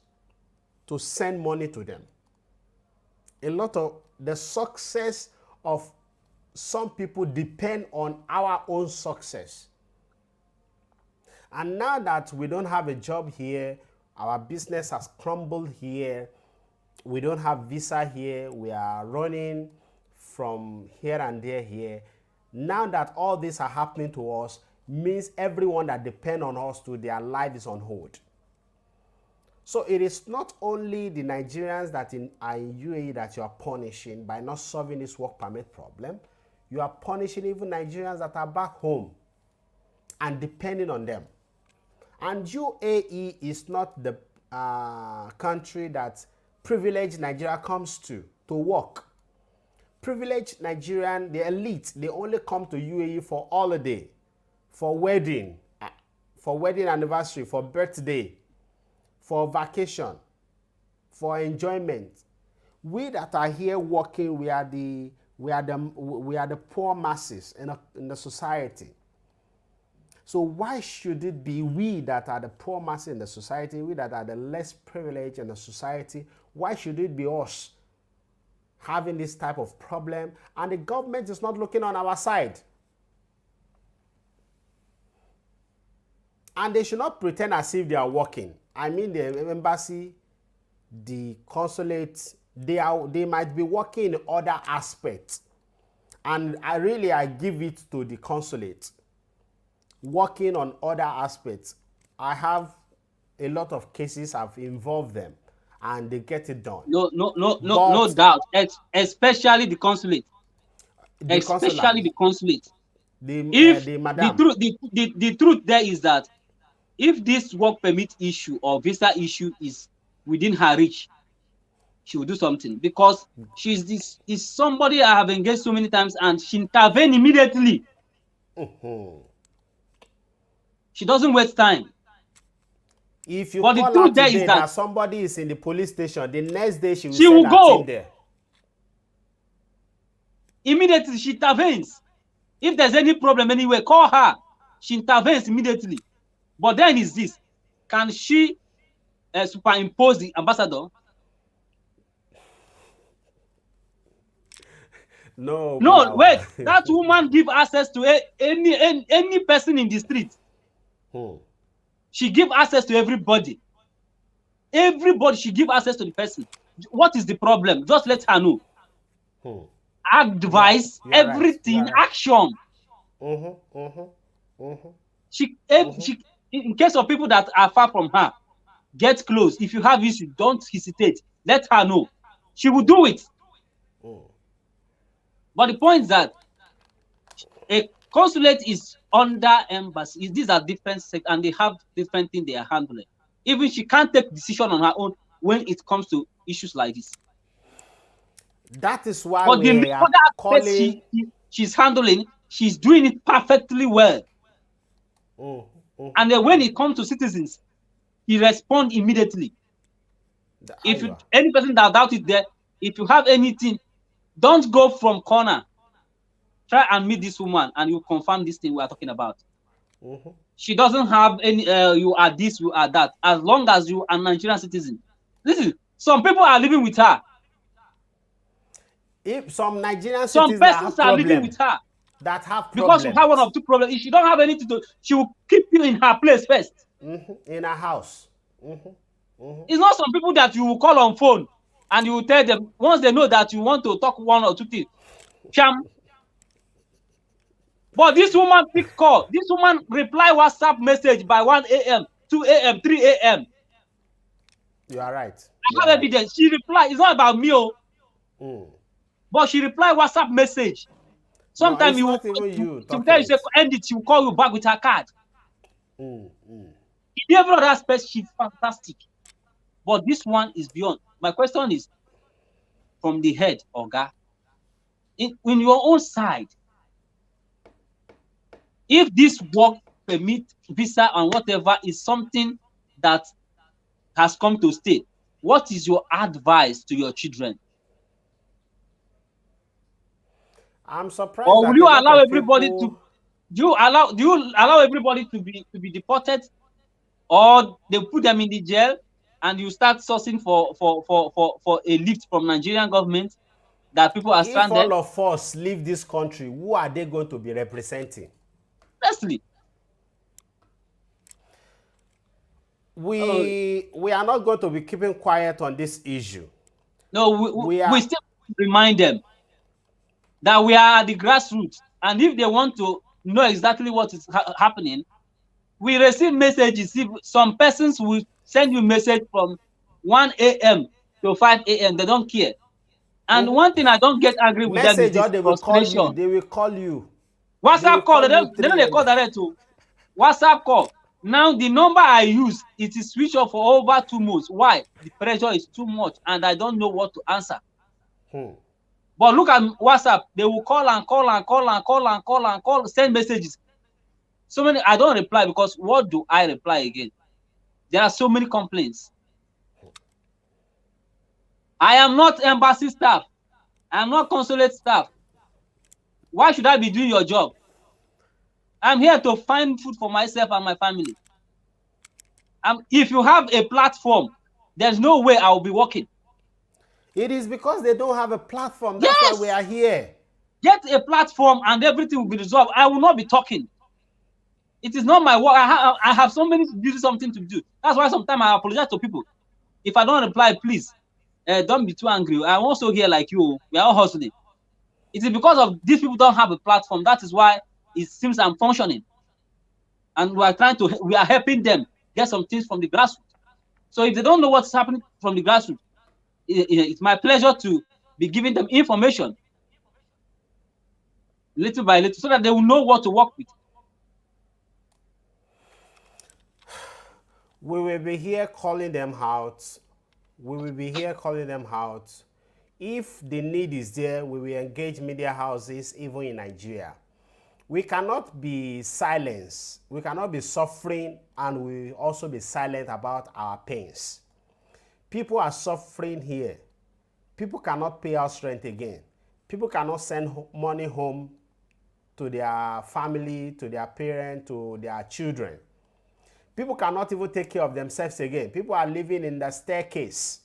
to send money to them. A lot of the success of some people depend on our own success. And now that we don't have a job here, our business has crumbled here, we don't have visa here, we are running from here and there here. Now that all this are happening to us, means everyone that depend on us to their life is on hold. So it is not only the Nigerians that are in UAE that you are punishing by not solving this work permit problem. You are punishing even Nigerians that are back home and depending on them. And UAE is not the country that privileged Nigeria comes to work. Privileged Nigerian, the elite, they only come to UAE for holiday, for wedding anniversary, for birthday, for vacation, for enjoyment. We that are here working, we are the poor masses in the society. So why should it be we that are the poor masses in the society, we that are the less privileged in the society, why should it be us having this type of problem and the government is not looking on our side? And they should not pretend as if they are working. I mean, the embassy, the consulate, they might be working in other aspects. And I give it to the consulate. Working on other aspects. I have a lot of cases I've involved them and they get it done. No doubt. Especially the consulate. Especially the consulate. The madam. The truth there is that if this work permit issue or visa issue is within her reach, she will do something, because is somebody I have engaged so many times and she intervened immediately. She doesn't waste time. If you call her today that somebody is in the police station, the next day she will go there. Immediately she intervenes. If there's any problem anywhere, call her. She intervenes immediately. But then is this: can she superimpose the ambassador? No, wait. That woman give access to any person in the street. She give access to everybody. Everybody, she give access to the person. What is the problem? Just let her know. Advice, everything, right. Action. She, in case of people that are far from her, get close. If you have issue, don't hesitate. Let her know. She will do it. But the point is that a consulate is under embassy. These are different sectors and they have different things they are handling. Even she can't take decision on her own when it comes to issues like this. That is why we are calling. She's handling, she's doing it perfectly well. And then when it comes to citizens, he responds immediately. If any person that doubt it there, if you have anything, don't go from corner. Try and meet this woman and you confirm this thing we are talking about. She doesn't have any, you are this, you are that. As long as you are a Nigerian citizen. Listen, some people are living with her. If some Nigerian citizens are living with her. That have problems. Because you have one of two problems. If she don't have anything to, she will keep you in her place first. In her house. It's not some people that you will call on phone and you will tell them, once they know that you want to talk one or two things. Cham. But this woman pick call. This woman reply WhatsApp message by 1 a.m., 2 a.m., 3 a.m. You are right. I have evidence. She reply. It's not about me. But she reply WhatsApp message. Sometimes you say end it, she will call you back with her card. In every other aspect, she's fantastic. But this one is beyond. My question is, from the head, Oga, in your own side, if this work permit, visa and whatever is something that has come to stay, what is your advice to your children? I'm surprised. Or will you allow everybody to? Do you allow everybody to be deported, or they put them in the jail, and you start sourcing for a lift from Nigerian government that people are stranded? If all of us leave this country, who are they going to be representing? Firstly, we are not going to be keeping quiet on this issue. No, we still remind them that we are at the grassroots, and if they want to know exactly what is happening, we receive messages. Some persons will send you message from 1 a.m. to 5 a.m. They don't care. And one thing I don't get angry with them is this frustration. They will call you. WhatsApp call. They don't call direct to WhatsApp call. Now the number I use, it is switched off for over 2 months. Why? The pressure is too much, and I don't know what to answer. But look at WhatsApp. They will call and call and call and call and call and call, send messages. So many. I don't reply because what do I reply again? There are so many complaints. I am not embassy staff. I am not consulate staff. Why should I be doing your job? I'm here to find food for myself and my family. If you have a platform, there's no way I will be working. It is because they don't have a platform. That's why we Yes, are here. get a platform and everything will be resolved. I will not be talking. It is not my work. I have so many to do something to do. That's why sometimes I apologize to people. If I don't reply, please don't be too angry. I'm also here like you. We are all hustling. It is because of these people don't have a platform. That is why it seems I'm functioning. And we are helping them get some things from the grassroots. So if they don't know what's happening from the grassroots, it's my pleasure to be giving them information little by little so that they will know what to work with. We will be here calling them out. We will be here calling them out. If the need is there, we will engage media houses even in Nigeria. We cannot be silenced. We cannot be suffering and we will also be silent about our pains. People are suffering here. People cannot pay us rent again. People cannot send money home to their family, to their parents, to their children. People cannot even take care of themselves again. People are living in the staircase.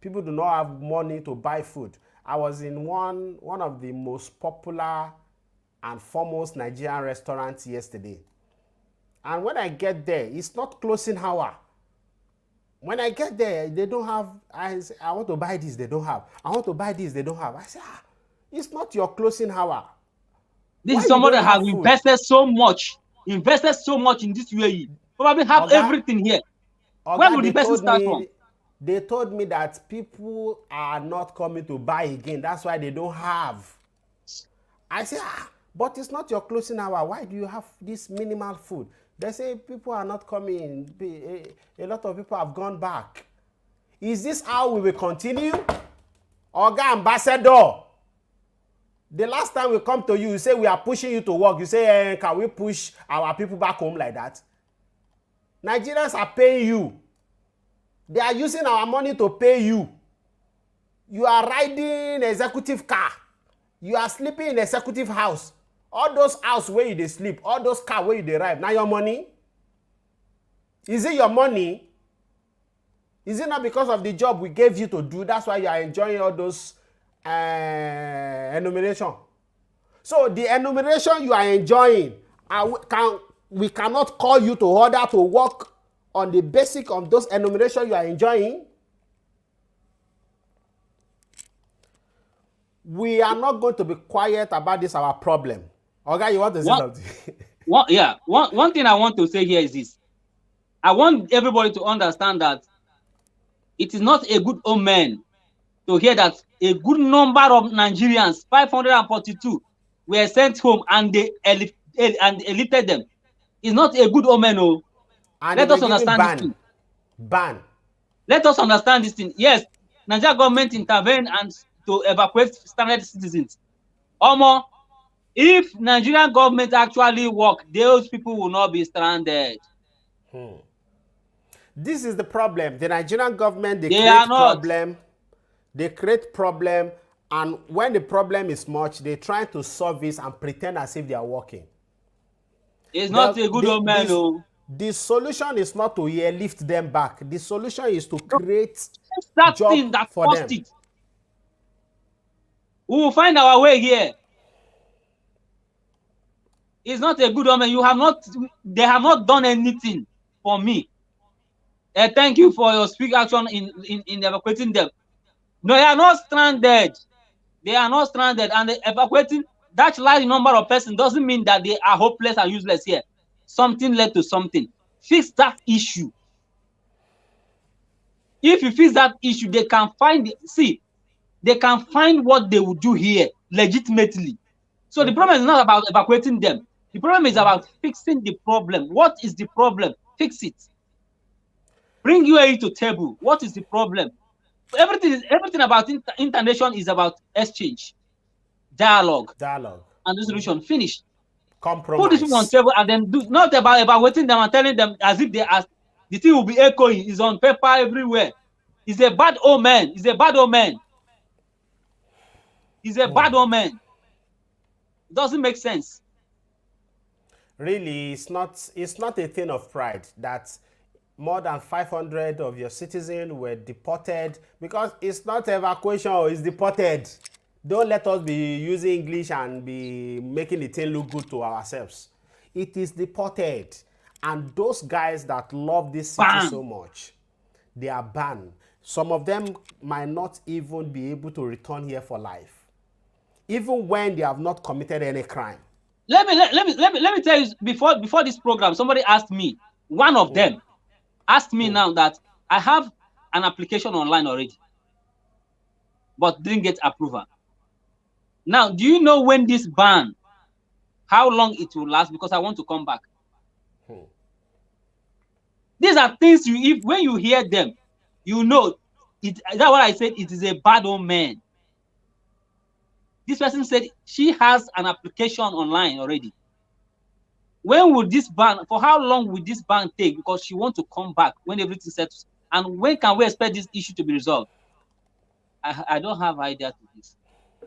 People do not have money to buy food. I was in one of the most popular and foremost Nigerian restaurants yesterday. And when I get there, it's not closing hour. When I get there, they don't have, I want to buy this, they don't have. I want to buy this, they don't have. I say, it's not your closing hour. This is somebody that has invested so much in this UAE. Probably have everything here. Where will the person start from? They told me that people are not coming to buy again. That's why they don't have. I say, but it's not your closing hour. Why do you have this minimal food? They say people are not coming. A lot of people have gone back. Is this how we will continue? Oga Ambassador, the last time we come to you, you say we are pushing you to work. You say, can we push our people back home like that? Nigerians are paying you. They are using our money to pay you. You are riding executive car. You are sleeping in executive house. All those house where you dey sleep, all those car where you dey ride, now your money? Is it your money? Is it not because of the job we gave you to do? That's why you are enjoying all those enumeration. So the enumeration you are enjoying, we cannot call you to order to work on the basic of those enumeration you are enjoying. We are not going to be quiet about this, our problem. Okay, you want to say something? One thing I want to say here is this. I want everybody to understand that it is not a good omen to hear that a good number of Nigerians, 542, were sent home and they elected them. It's not a good omen. Oh. Let us understand this thing. Ban. Let us understand this thing. Yes, Nigeria government intervened and to evacuate stranded citizens. If Nigerian government actually work, those people will not be stranded. This is the problem. The Nigerian government, they create problem. They create problem, and when the problem is much, they try to solve it and pretend as if they are working. It's not a good omen. The solution is not to lift them back. The solution is to create job for them. We will find our way here. It's not a good omen. They have not done anything for me. Thank you for your speak action in evacuating them. No, they are not stranded. They are not stranded, and evacuating that large number of persons doesn't mean that they are hopeless and useless here. Something led to something. Fix that issue. If you fix that issue, they can find what they will do here legitimately. So the problem is not about evacuating them. The problem is about fixing the problem. What is the problem? Fix it. Bring UAE to table. What is the problem? Everything about internation is about exchange, dialogue, and resolution. Finish. Compromise. Put this people on table and then do not about evaluating them and telling them as if the thing will be echoing. It's on paper everywhere. It's a bad omen. It's a bad omen. It's a bad omen. It doesn't make sense. Really, it's not a thing of pride that more than 500 of your citizens were deported, because it's not evacuation, it's deported. Don't let us be using English and be making the thing look good to ourselves. It is deported. And those guys that love this city so Bam! much, they are banned. Some of them might not even be able to return here for life, even when they have not committed any crime. Let me tell you, before this program, somebody asked me, one of them asked me now that I have an application online already, but didn't get approval. Now, do you know when this ban, how long it will last? Because I want to come back. These are things if when you hear them, you know it. That's what I said. It is a bad omen. This person said she has an application online already. When will this ban? For how long will this ban take? Because she wants to come back when everything settles. And when can we expect this issue to be resolved? I don't have idea to this.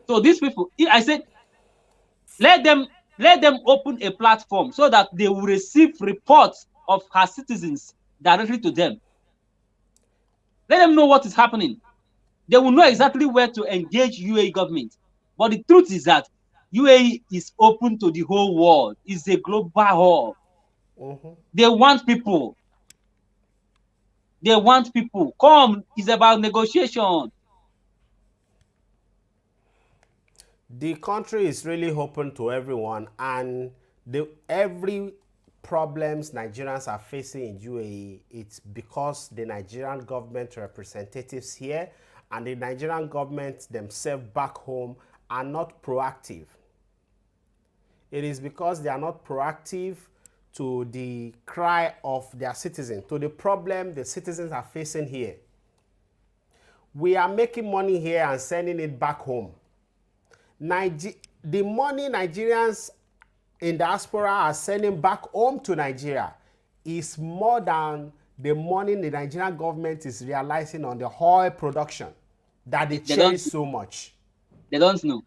So these people, I said, let them open a platform so that they will receive reports of her citizens directly to them. Let them know what is happening. They will know exactly where to engage UAE government. But the truth is that UAE is open to the whole world. It's a global hub. They want people. They want people. Come, it's about negotiation. The country is really open to everyone, and every problems Nigerians are facing in UAE, it's because the Nigerian government representatives here and the Nigerian government themselves back home are not proactive. It is because they are not proactive to the cry of their citizens, to the problem the citizens are facing here. We are making money here and sending it back home. The money Nigerians in diaspora are sending back home to Nigeria is more than the money the Nigerian government is realizing on the oil production that they cherish so much. They don't know.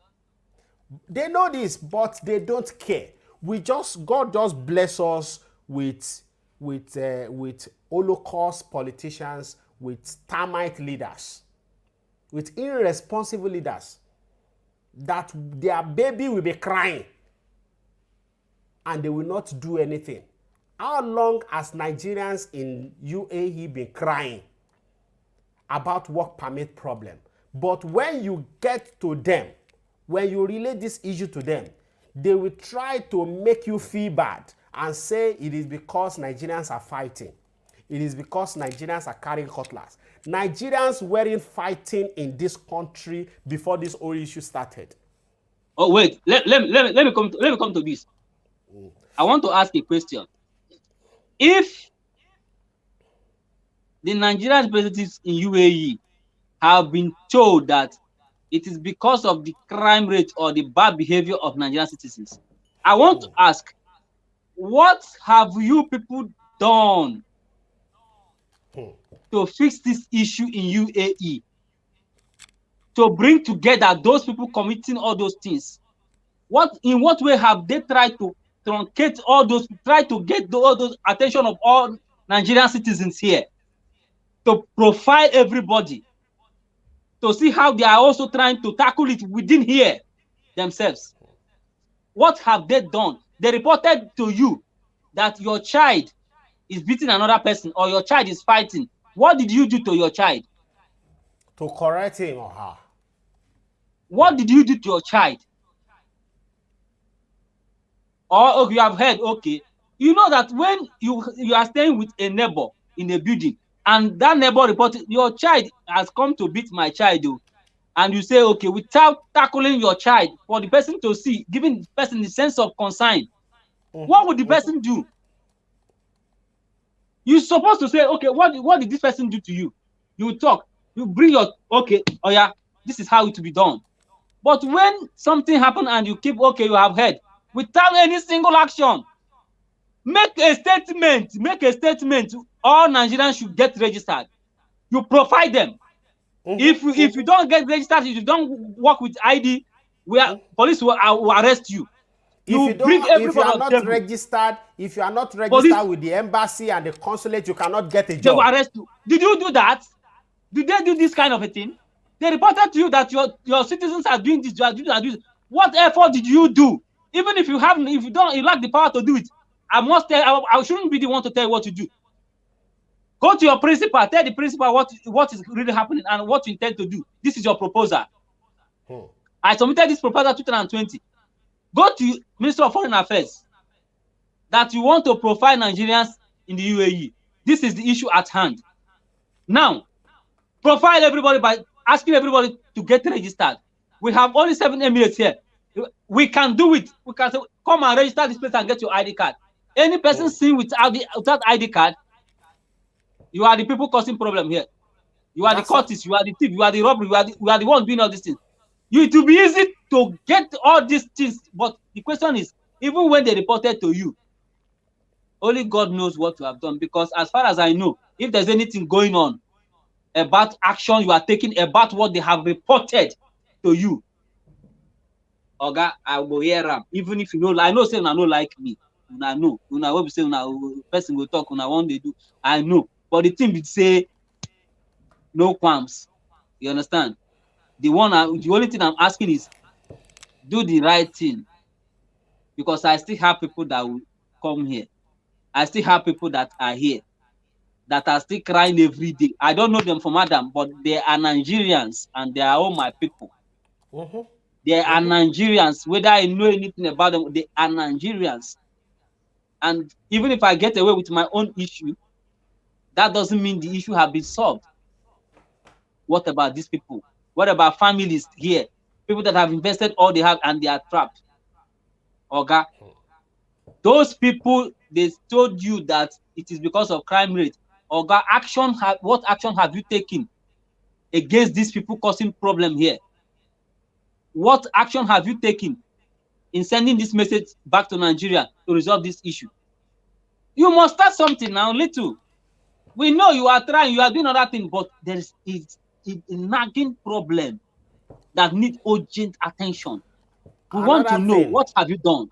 They know this, but they don't care. God just bless us with Holocaust politicians, with termite leaders, with irresponsible leaders, that their baby will be crying and they will not do anything. How long has Nigerians in UAE been crying about work permit problem? But when you get to them, when you relate this issue to them, they will try to make you feel bad and say it is because Nigerians are fighting. It is because Nigerians are carrying cutlass. Nigerians weren't fighting in this country before this whole issue started. Oh wait, let me come to this. I want to ask a question. If the Nigerian representatives in UAE have been told that it is because of the crime rate or the bad behavior of Nigerian citizens, I want to ask, what have you people done to fix this issue in UAE? To bring together those people committing all those things? In what way have they tried to truncate all those, try to get all those attention of all Nigerian citizens here, to profile everybody, to see how they are also trying to tackle it within here themselves? What have they done? They reported to you that your child is beating another person or your child is fighting. What did you do to your child? To correct him or her. What did you do to your child? Or you have heard, okay, you know that when you are staying with a neighbor in a building and that neighbor reported your child has come to beat my child, and you say, okay, without tackling your child, for the person to see, giving the person the sense of concern, what would the person do? You're supposed to say, okay, what did this person do to you? You talk, you bring your, okay, oh yeah, this is how it will be done. But when something happens and you keep, okay, you have heard, without any single action, make a statement. All Nigerians should get registered. You provide them. If you don't get registered, if you don't work with ID, police will arrest you. You bring if you everybody are on the not table. registered, For this, with the embassy and the consulate, you cannot get a they will job. arrest you. Did you do that? Did they do this kind of a thing? They reported to you that your citizens are doing this, you are doing this. What effort did you do? Even if you haven't, if you don't, you lack the power to do it. I must tell. I shouldn't be the one to tell you what to do. Go to your principal. Tell the principal what is really happening and what you intend to do. This is your proposal. I submitted this proposal 2020. Go to Minister of Foreign Affairs that you want to profile Nigerians in the UAE. This is the issue at hand. Now, profile everybody by asking everybody to get registered. We have only 7 Emirates here. We can do it. We can say, come and register this place and get your ID card. Any person seen without ID card, you are the people causing problem here. You are the cultists, you are the thief, you are the robbery, you are the one doing all these things. It will be easy to get all these things, but the question is, even when they reported to you, only God knows what you have done. Because as far as I know, if there's anything going on about action you are taking, about what they have reported to you, Oga, I will hear them. Even if you know, I know say una no like me. Una know. Una will say una person will talk, una one they do. I know. But the thing would say no qualms. You understand? The only thing I'm asking is do the right thing. Because I still have people that will come here. I still have people that are here that are still crying every day. I don't know them from Adam, but they are Nigerians and they are all my people. They are Nigerians. Whether I know anything about them, they are Nigerians. And even if I get away with my own issue, that doesn't mean the issue has been solved. What about these people? What about families here? People that have invested all they have and they are trapped. Oga, those people, they told you that it is because of crime rate. Oga, what action have you taken against these people causing problem here? What action have you taken in sending this message back to Nigeria to resolve this issue? You must start something now, little. We know you are trying, you are doing other things, but there is a nagging problem that needs urgent attention. We want to know, what have you done?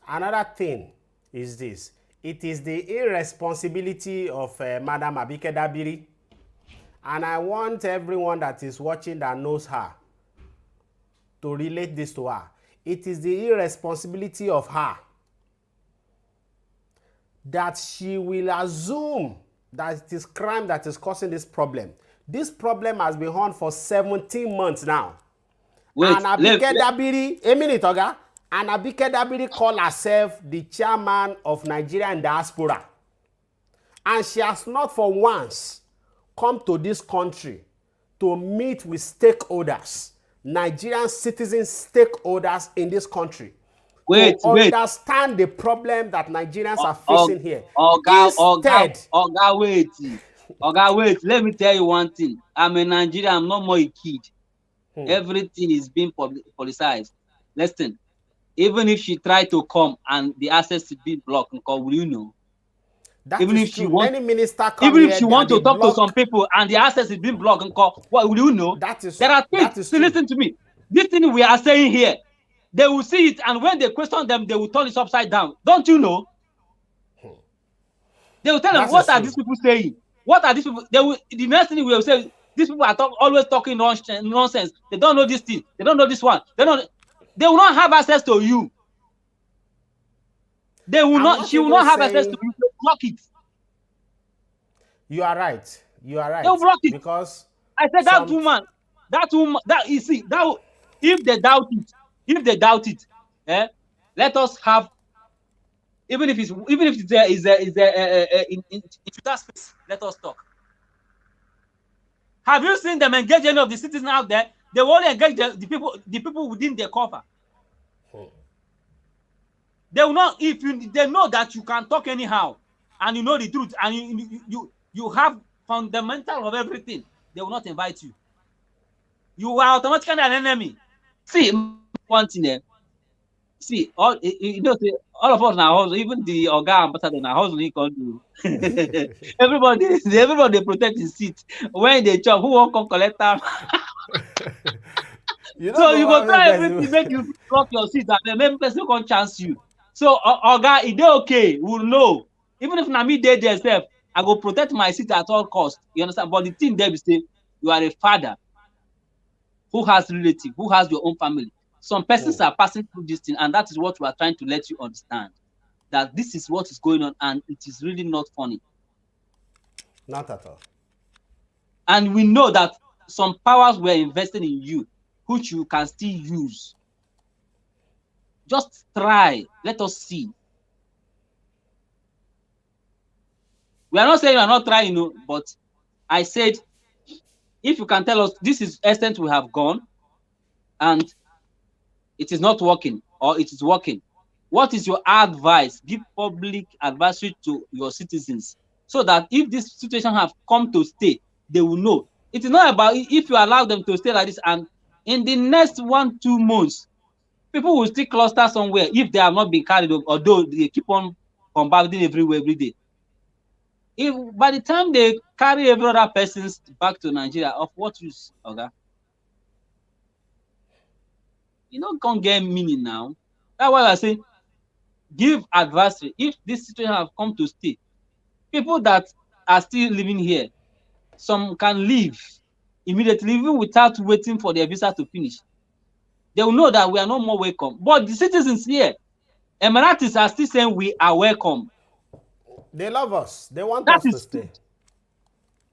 Another thing is this. It is the irresponsibility of Madam Abike Dabiri. And I want everyone that is watching that knows her to relate this to her. It is the irresponsibility of her that she will assume that it is crime that is causing this problem. This problem has been on for 17 months now. Wait, and Abike Dabiri, a minute, Oga. And Abike Dabiri called herself the chairman of Nigerian diaspora. And she has not for once come to this country to meet with stakeholders, Nigerian citizen stakeholders in this country. To understand the problem that Nigerians are facing here. Oga, wait. Let me tell you one thing. I'm a Nigerian. I'm not more a kid. Everything is being politicized. Listen, even if she tried to come and the access is being blocked, will you know? That even if true. Many ministers come even if she wants to talk to some people and the access is being blocked, what will you know? There are things. So listen to me. This thing we are saying here, they will see it, and when they question them, they will turn it upside down. Don't you know? They will tell them, what are these people saying? What are these people? The next thing we will say, these people are always talking nonsense. They don't know this thing. They don't know this one. They will not have access to you. They will not. She will not have access to you. They will block it. You are right. You are right. They will block it because I said that woman. That you see that if they doubt it, let us have. Even if there is in that space, let us talk. Have you seen them engage any of the citizens out there? They will only engage the people within their cover. They will not. If they know that you can talk anyhow, and you know the truth, and you have fundamental of everything, they will not invite you. You are automatically an enemy. See, one thing. See, all of us now, even the Oga ambassador now, hustle can do. everybody protect his seat when they chop. Who won't come collect them? You don't So go you go want make try everything, make person. you block your seat, and then maybe person can't chance you. So Oga, e dey okay, we'll know. Even if na me dey there sef, I go protect my seat at all costs. You understand? But the thing there be say, you are a father who has relative, who has your own family. Some persons are passing through this thing, and that is what we are trying to let you understand. That this is what is going on, and it is really not funny. Not at all. And we know that some powers were invested in you, which you can still use. Just try. Let us see. We are not saying you are not trying, you know, but I said, if you can tell us this is extent we have gone and it is not working or it is working, what is your advice? Give public advisory to your citizens so that if this situation have come to stay, they will know. It is not about if you allow them to stay like this and in the next 1-2 months, people will still cluster somewhere if they have not been carried, although they keep on bombarding everywhere every day. If by the time they carry every other person back to Nigeria, of what use, okay? You know, can't get meaning now. That's why I say give advisory. If this situation have come to stay, people that are still living here, some can leave immediately, even without waiting for their visa to finish. They will know that we are no more welcome. But the citizens here, Emiratis are still saying we are welcome. They love us. They want That us to is stay.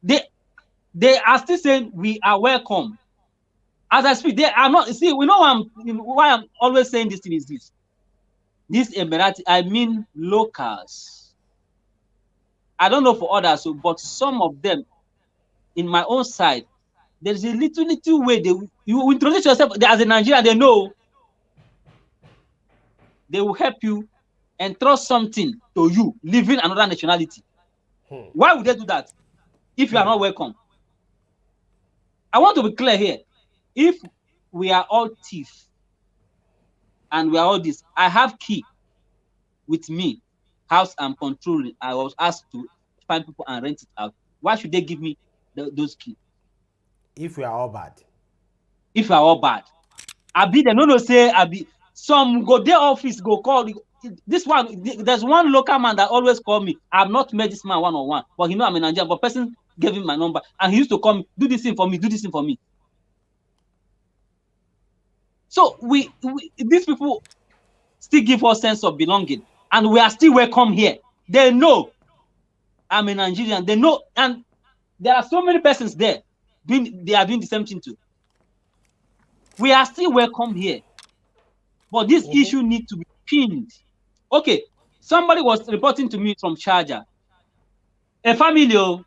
they are still saying we are welcome. As I speak, they are not. See, we know why I'm always saying this thing is this. This Emirati, I mean locals. I don't know for others, but some of them in my own side, there's a little way you introduce yourself as a Nigerian, they know they will help you and trust something to you, living another nationality. Why would they do that if you are not welcome? I want to be clear here. If we are all thieves and we are all this, I have key with me, house I'm controlling. I was asked to find people and rent it out. Why should they give me those keys? If we are all bad. If we are all bad. Abi, they no say, Abi, some go their office, go call. This one, there's one local man that always call me. I've not met this man one-on-one, but he know I'm in Nigeria, but person gave him my number, and he used to call me, do this thing for me, do this thing for me. So these people still give us sense of belonging, and we are still welcome here. They know I'm a Nigerian. They know, and there are so many persons there they are doing the same thing too. We are still welcome here, but this issue needs to be pinned. Okay, somebody was reporting to me from Charger, a family,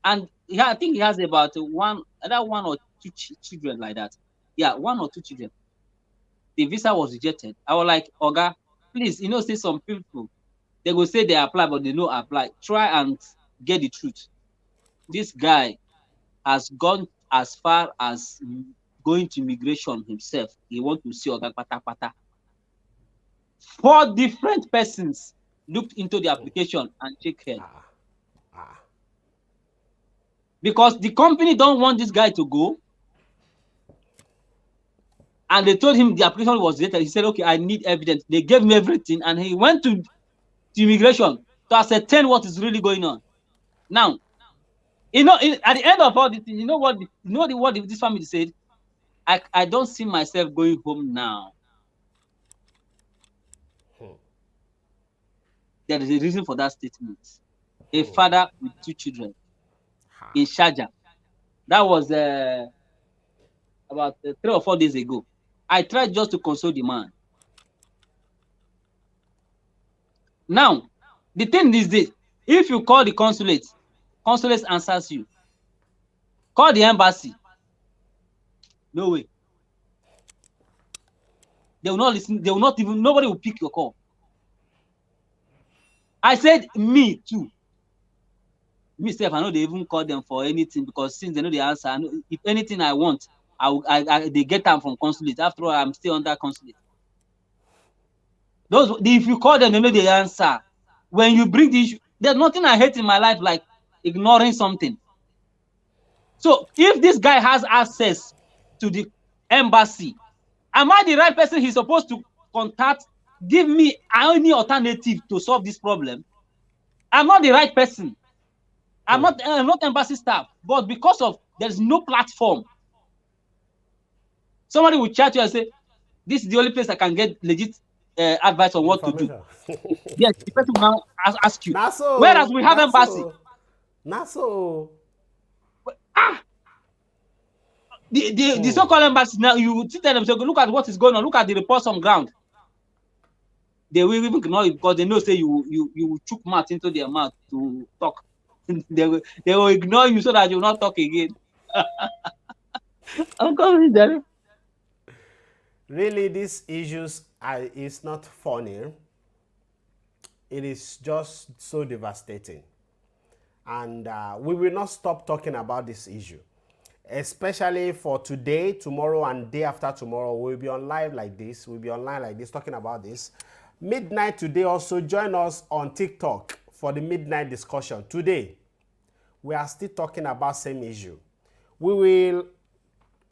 and I think he has about one or two children like that. Yeah, 1 or 2 children. The visa was rejected. I was like, Oga, please, say some people, they go say they apply, but they no apply. Try and get the truth. This guy has gone as far as going to immigration himself. He want to see Oga pata pata. 4 different persons looked into the application and shake head. Because the company don't want this guy to go. And they told him the application was rejected. He said, okay, I need evidence. They gave me everything. And he went to immigration to ascertain what is really going on. Now, at the end of all this, what this family said? I don't see myself going home now. There is a reason for that statement. A father with 2 children in Sharjah. That was about 3 or 4 days ago. I tried just to console the man. Now, the thing is this: if you call the consulate answers you. Call the embassy. No way. They will not listen. They will not even. Nobody will pick your call. I said me too. Myself, I know they even call them for anything because since they know the answer, I know if anything I want, they get them from consulate. After all, I'm still under consulate. If you call them, they know the answer. When you bring the issue, there's nothing I hate in my life like ignoring something. So if this guy has access to the embassy. Am I the right person he's supposed to contact? Give me any alternative to solve this problem. I'm not the right person. I'm not embassy staff, but because of there's no platform, somebody will chat you and say, "This is the only place I can get legit advice on what to do." Information. Yes, the person will now ask you. Not Whereas so. we have Not embassy. so. Not so. Ah, the so-called embassy now, you tell them, say, look at what is going on, look at the reports on ground. They will even ignore you because they know say you will chook mouth into their mouth to talk. they will ignore you so that you will not talk again. I'm coming there. Really, these issues is not funny. It is just so devastating. And we will not stop talking about this issue. Especially for today, tomorrow, and day after tomorrow. We'll be on live like this. We'll be online like this talking about this. Midnight today also, join us on TikTok for the midnight discussion. Today, we are still talking about same issue. We will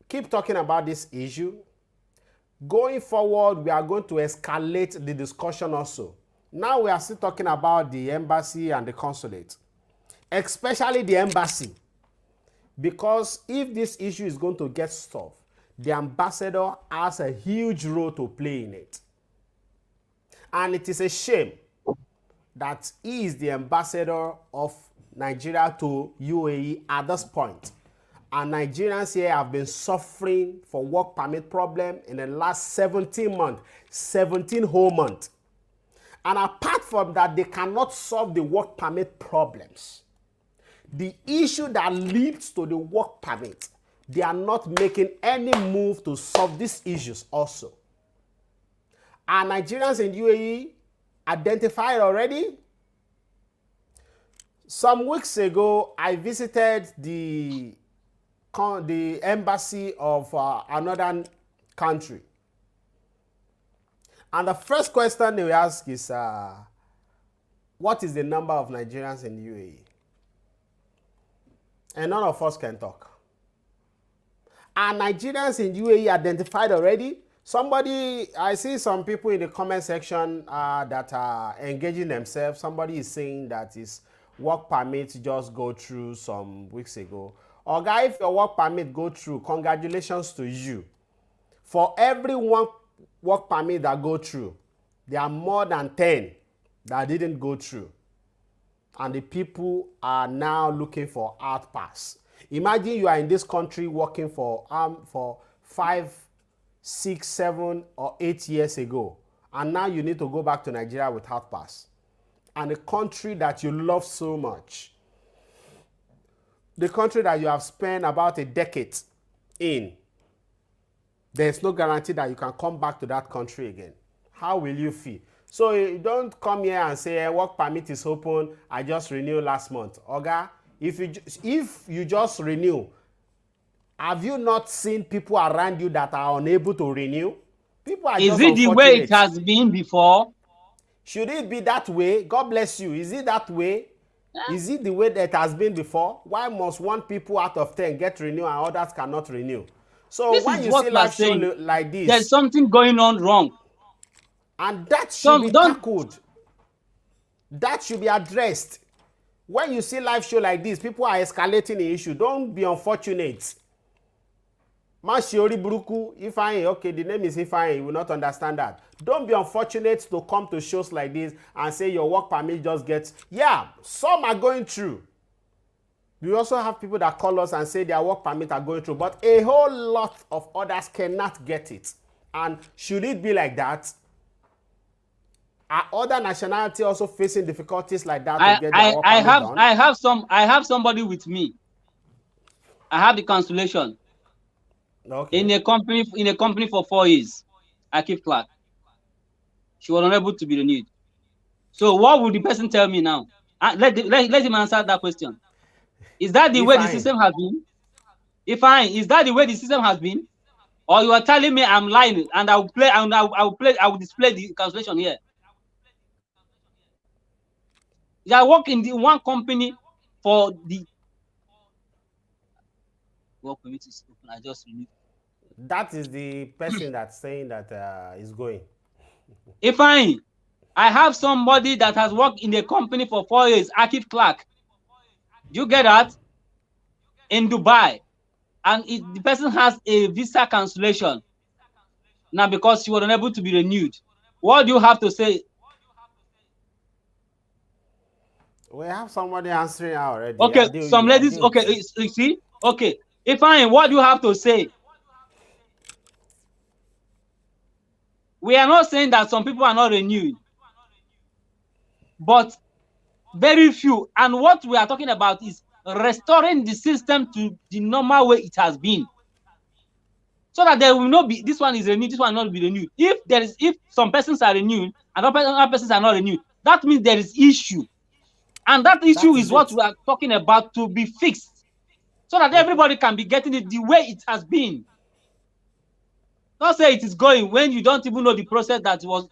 keep talking about this issue. Going forward, we are going to escalate the discussion also. Now we are still talking about the embassy and the consulate, especially the embassy. Because if this issue is going to get solved, the ambassador has a huge role to play in it. And it is a shame that he is the ambassador of Nigeria to UAE at this point. And Nigerians here have been suffering for work permit problem in the last 17 months, 17 whole months. And apart from that, they cannot solve the work permit problems. The issue that leads to the work permit, they are not making any move to solve these issues also. Are Nigerians in UAE identified already? Some weeks ago, I visited the embassy of another country. And the first question they will ask is, what is the number of Nigerians in UAE? And none of us can talk. Are Nigerians in UAE identified already? Somebody, I see some people in the comment section that are engaging themselves. Somebody is saying that his work permit just go through some weeks ago. Oga, if your work permit go through, congratulations to you. For every one work permit that go through, there are more than 10 that didn't go through. And the people are now looking for out pass. Imagine you are in this country working for 5, 6, 7, or 8 years ago, and now you need to go back to Nigeria with out pass. And the country that you love so much, the country that you have spent about a decade in, there's no guarantee that you can come back to that country again. How will you feel? So you don't come here and say, work permit is open, I just renewed last month. Oga, if you just renew, have you not seen people around you that are unable to renew? People are just unfortunate. Is it the way it has been before? Should it be that way? God bless you. Is it that way? Is it the way that it has been before? Why must one people out of 10 get renewed and others cannot renew? So this when is you what see we are life show saying. like this, There's something going on wrong. And that should be tackled. That should be addressed. When you see live show like this, people are escalating the issue. Don't be unfortunate. Mashiori Buruku, Ifeanyi, okay, the name is Ifeanyi, you will not understand that. Don't be unfortunate to come to shows like this and say your work permit just gets, yeah, some are going through. We also have people that call us and say their work permit are going through, but a whole lot of others cannot get it. And should it be like that? Are other nationality also facing difficulties like that to get their work permit done? I have somebody with me. I have the cancellation. Okay. In a company for 4 years. I keep clerk. She was unable to be renewed. So what would the person tell me now? Let him answer that question. Is that the way the system has been? Is that the way the system has been? Or you are telling me I'm lying and I will display the cancellation here? I work in the one company for the work permit is open. I just renewed. That is the person that's saying that is going. If I have somebody that has worked in a company for 4 years, active clerk. Do you get that? In Dubai, and the person has a visa cancellation now because she was unable to be renewed. What do you have to say? We have somebody answering already. Okay, some I ladies. deal Okay, with you. you see. Okay, if what do you have to say? We are not saying that some people are not renewed, but very few. And what we are talking about is restoring the system to the normal way it has been, so that there will not be this one is renewed, this one will not be renewed. If some persons are renewed and other persons are not renewed, that means there is issue, and that issue That is is what it. we are talking about to be fixed, so that everybody can be getting it the way it has been. Don't say it is going when you don't even know the process that was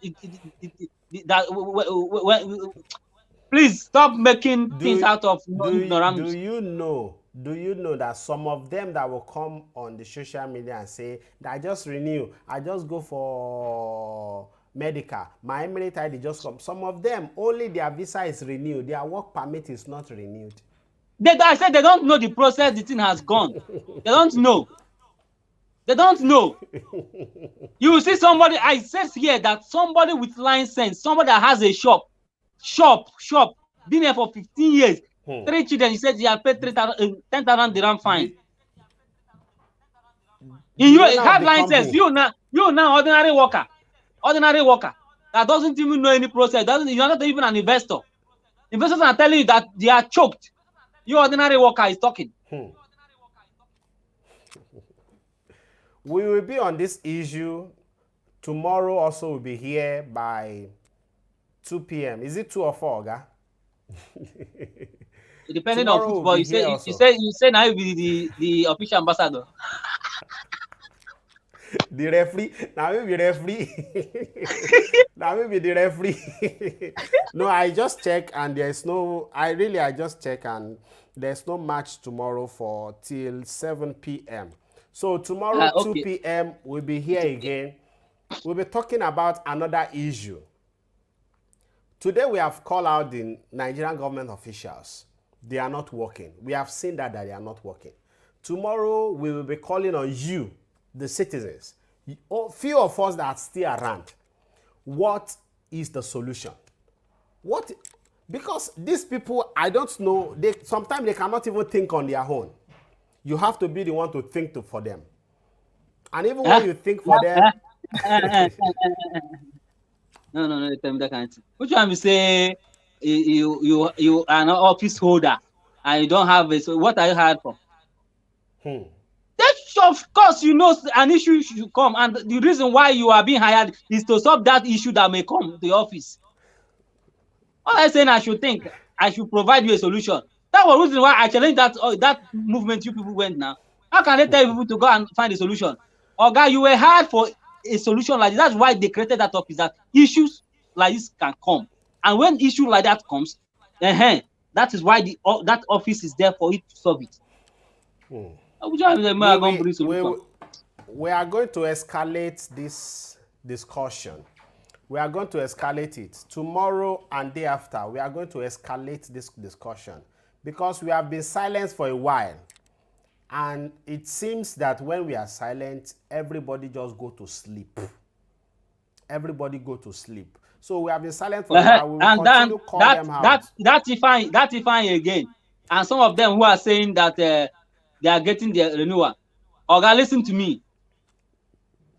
please stop making things Do out of do ignorance. you know that some of them that will come on the social media and say that I just renew, I just go for medical, my emirate ID just come. Some of them only their visa is renewed, their work permit is not renewed. I said they don't know the process the thing has gone. They don't know. They don't know. You will see somebody, I said here that somebody with license, somebody that has a shop, been there for 15 years, Hmm. 3 children, he said he had paid 10,000 dirham fine. The In the you owner of have the license, company. you now ordinary worker that doesn't even know any process, you're not even an investor. Investors are telling you that they are choked. You ordinary worker is talking. We will be on this issue tomorrow. Also, we'll be here by 2 p.m. Is it 2 or 4, Oga? Depending on Tomorrow we'll football, be you say here you also. say you say now you be the official ambassador. The referee, now we be referee. Now we be the referee. No, I just check and there's no, I just check and there's no match tomorrow for till 7 p.m. So tomorrow, Okay. 2 p.m., we'll be here It's okay. again. We'll be talking about another issue. Today we have called out the Nigerian government officials. They are not working. We have seen that they are not working. Tomorrow we will be calling on you, the citizens, few of us that are still around. What is the solution? What? Because these people, I don't know, they sometimes they cannot even think on their own. You have to be the one to think for them. And even when Huh? you think for them, No, tell me that kind of thing. Which one you say you are an office holder and you don't have it? So what are you hired for? That, of course, you know an issue should come, and the reason why you are being hired is to solve that issue that may come to the office. All I'm saying, I should think, I should provide you a solution. That was the reason why I challenged that movement you people went now. How can they tell people to go and find a solution? Oga, you were hired for a solution like this. That's why they created that office, that issues like this can come. And when issue like that comes, that is why that office is there for it to solve it. Which one is the we, going to we, bring solution? we, we are going to escalate this discussion. We are going to escalate it. Tomorrow and day after, we are going to escalate this discussion because we have been silent for a while. And it seems that when we are silent, everybody just go to sleep. Everybody go to sleep. So we have been silent for a while. We will And then continue call them out. that define again. And some of them who are saying that they are getting their renewal. Oga, listen to me.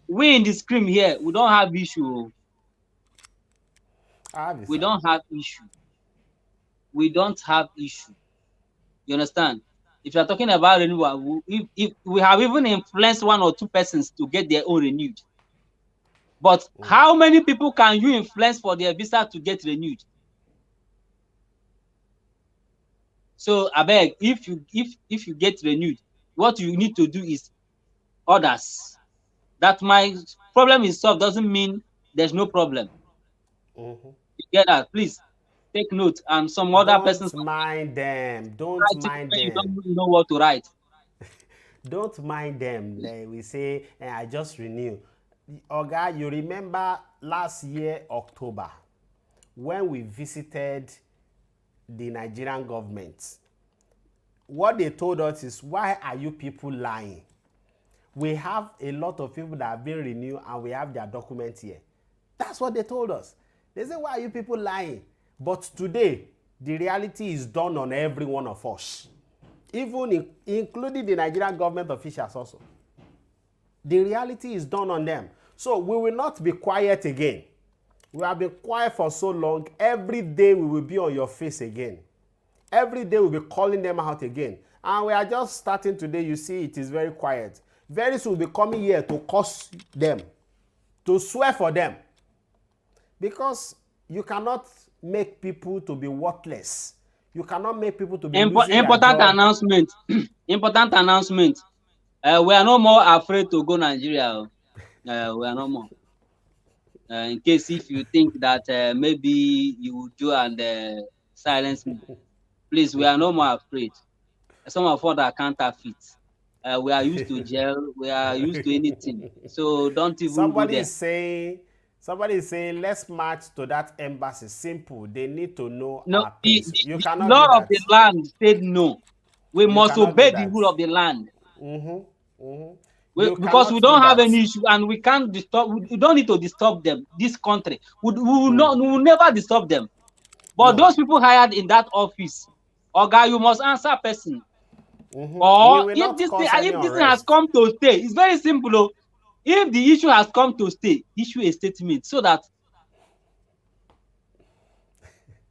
We in the scream here, we don't have issue. We don't have issue. We don't have issue. You understand? If you're talking about renewal, if we have even influenced 1 or 2 persons to get their own renewed. But how many people can you influence for their visa to get renewed? So abeg, if you get renewed, what you need to do is others. That my problem is solved doesn't mean there's no problem. You get that? Please take note. And some other persons Don't mind them. Don't writing mind when you them. don't know what to write. Don't mind them. They will say, I just renew. Oga, you remember last year, October, when we visited the Nigerian government, what they told us is, why are you people lying? We have a lot of people that have been renewed and we have their documents here. That's what they told us. They say, why are you people lying? But today, the reality is done on every one of us, even including the Nigerian government officials also. The reality is done on them. So we will not be quiet again. We have been quiet for so long. Every day we will be on your face again. Every day we'll be calling them out again. And we are just starting today. You see, it is very quiet. Very soon we'll be coming here to curse them, to swear for them. Because you cannot make people to be worthless. You cannot make people to be losing important their job. announcement. Important announcement. We are no more afraid to go Nigeria. We are no more. In case if you think that maybe you will do and silence me, please, we are no more afraid. Some of us are counterfeits. We are used to jail. We are used to anything. So don't even go there. Somebody is saying, let's march to that embassy. Simple. They need to know No, our pains. You the cannot law do that. of the land said no. We must obey the rule of the land. Because we don't have any issue and we can't disturb. We don't need to disturb them. This country, we will never disturb them. But those people hired in that office, Oga, you must answer person. Or if this thing has come to stay, it's very simple. If the issue has come to stay, issue a statement so that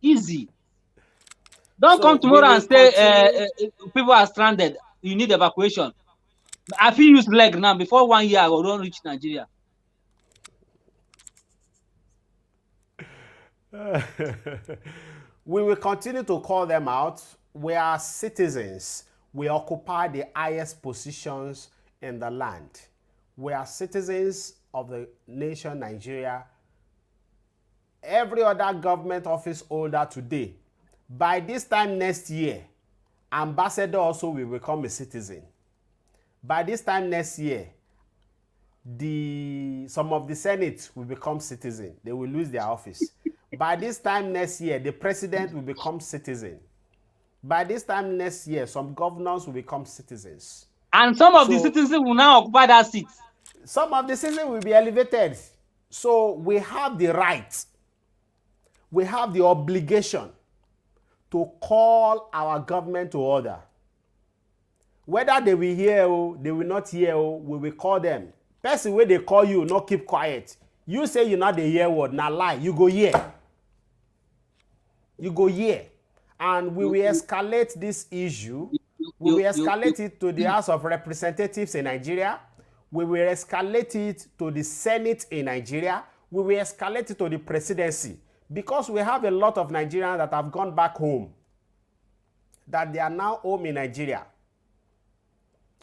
easy. Don't come tomorrow and say people are stranded. You need evacuation. I feel use leg now. Before 1 year, I will don't reach Nigeria. We will continue to call them out. We are citizens. We occupy the highest positions in the land. We are citizens of the nation Nigeria. Every other government office holder today, by this time next year, ambassador also will become a citizen. By this time next year, some of the Senate will become citizen. They will lose their office. By this time next year, the president will become citizen. By this time next year, some governors will become citizens. And some of the citizens will now occupy that seat. Some of the citizens will be elevated. So we have the right, we have the obligation to call our government to order. Whether they will hear or they will not hear, we will call them. Person where they call you, not keep quiet. You say you not the hear word, not lie. You go hear. You go hear. And we will escalate this issue. We will escalate it to the House of Representatives in Nigeria. We will escalate it to the Senate in Nigeria. We will escalate it to the presidency. Because we have a lot of Nigerians that have gone back home. That they are now home in Nigeria.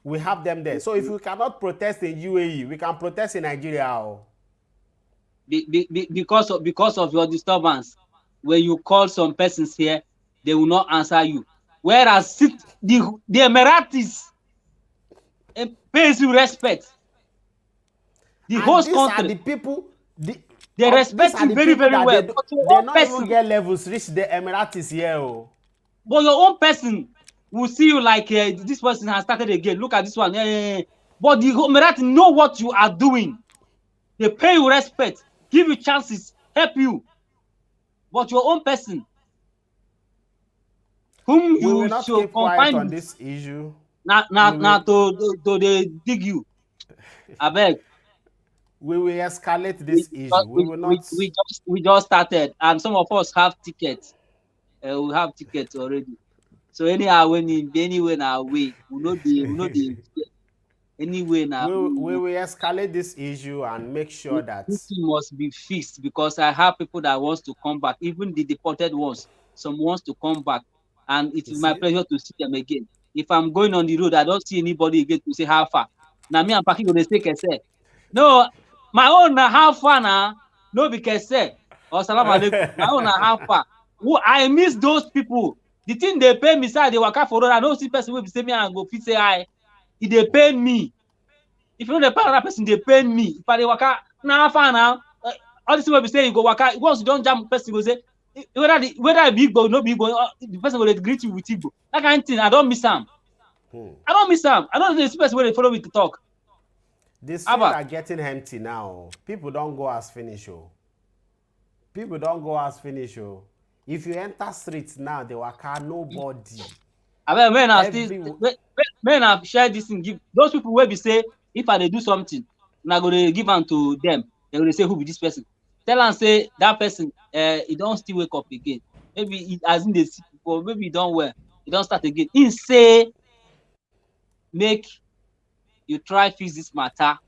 We have them there. So if we cannot protest in UAE, we can protest in Nigeria. Because of your disturbance, when you call some persons here, they will not answer you. Whereas the Emiratis pays you respect. The host country, the people, they respect you very, very well. They don't even get levels reach the Emiratis here. But your own person will see you like this person has started again. Look at this one. But the Emirati know what you are doing. They pay you respect, give you chances, help you. But your own person, whom we will not keep quiet on this issue. Now to they dig you. I beg. We will escalate this issue. We just started, and some of us have tickets. We have tickets already. So anyhow, anyway now we know the anyway now. We will escalate this issue and make sure that this must be fixed, because I have people that wants to come back, even the deported ones. Some wants to come back, and it is my pleasure to see them again. If I'm going on the road, I don't see anybody again to say how far. Now me, I'm packing on the stick and say, no, my own how far now? No, because say, oh salam alaikum. My own how far? I miss those people. The thing they pay me, sir, they work out for road. I don't see person will be say me and go fit say hi. If they pay me, if you know the pay another person, they pay me. If I dey waka now, far now, all this will be saying you go waka. Once you don't jam person, go say whether big boy no big boy, the person will greet you with Igbo. That kind of thing, I don't miss am. I don't miss am. I don't know the person wey dey follow me to talk. The streets are getting empty now. People don't go as finish. Oh. People don't go as finish. Oh. If you enter streets now, they waka nobody. I mean, men have shared this thing. Give those people where we say if I dey do something, and I go to give am to them. They will say who be this person. Tell am say that person, he don't still wake up again. Maybe he as in the sick before. Maybe he don't well. He don't start again. He say make you try fix this matter.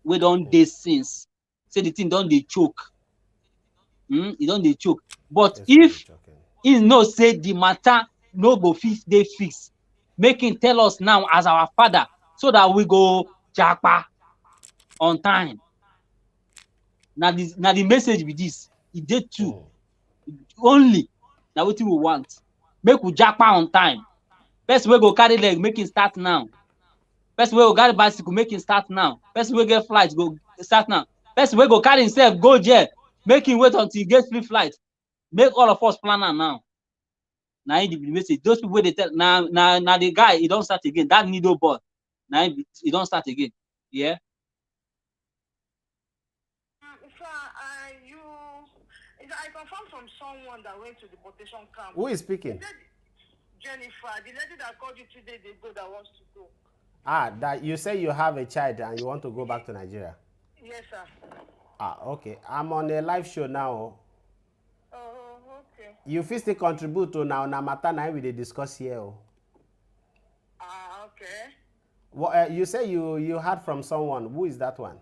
We don't dey since. Say the thing don't dey choke. He don't dey choke. But if he know say the matter no go fit dey fix, make him tell us now as our father so that we go japa on time. Now the message be this. E dey too. Only na wetin we want. Make we japa on time. Person wey go carry leg, make him start now. Person wey go carry bicycle, make him start now. Person wey get flight, go start now. Person wey go carry himself go jail, make him wait until he get free flight. Make all of us plan am now. Now the message. Those people they tell now the guy he don't start again. That needle boy now he don't start again. Yeah. I confirmed from someone that went to the deportation camp. Who is speaking? Jennifer, the lady that called you 2 days ago that wants to go. That you say you have a child and you want to go back to Nigeria. Yes, sir. Okay. I'm on a live show now. Oh, okay. You feel still contribute to now matter now we dey discuss here. Okay. Well, you say you heard from someone. Who is that one?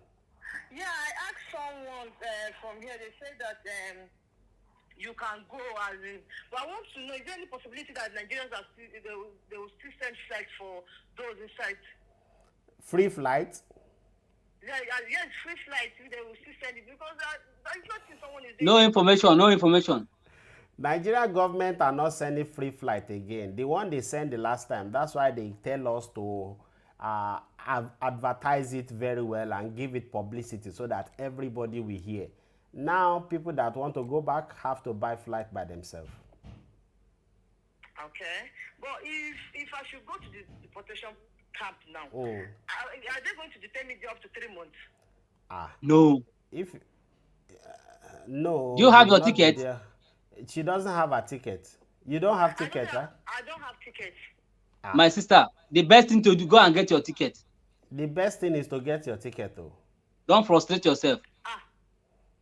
Yeah, I asked someone from here. They said that you can go as in. But I want to know, is there any possibility that Nigerians are still they will still send flights for those inside? Free flight? Yes, free flights. They will still send it because that's not someone is. No information. No information. Nigerian government are not sending free flight again. The one they sent the last time. That's why they tell us to advertise it very well and give it publicity so that everybody will hear. Now, people that want to go back have to buy flight by themselves. Okay. But if I should go to the deportation camp now, are they going to detain me up to 3 months? No. If no. Do you have your ticket? There. She doesn't have a ticket. You don't have ticket, huh? I don't have ticket. My sister, the best thing to do, go and get your ticket. The best thing is to get your ticket, though. Don't frustrate yourself.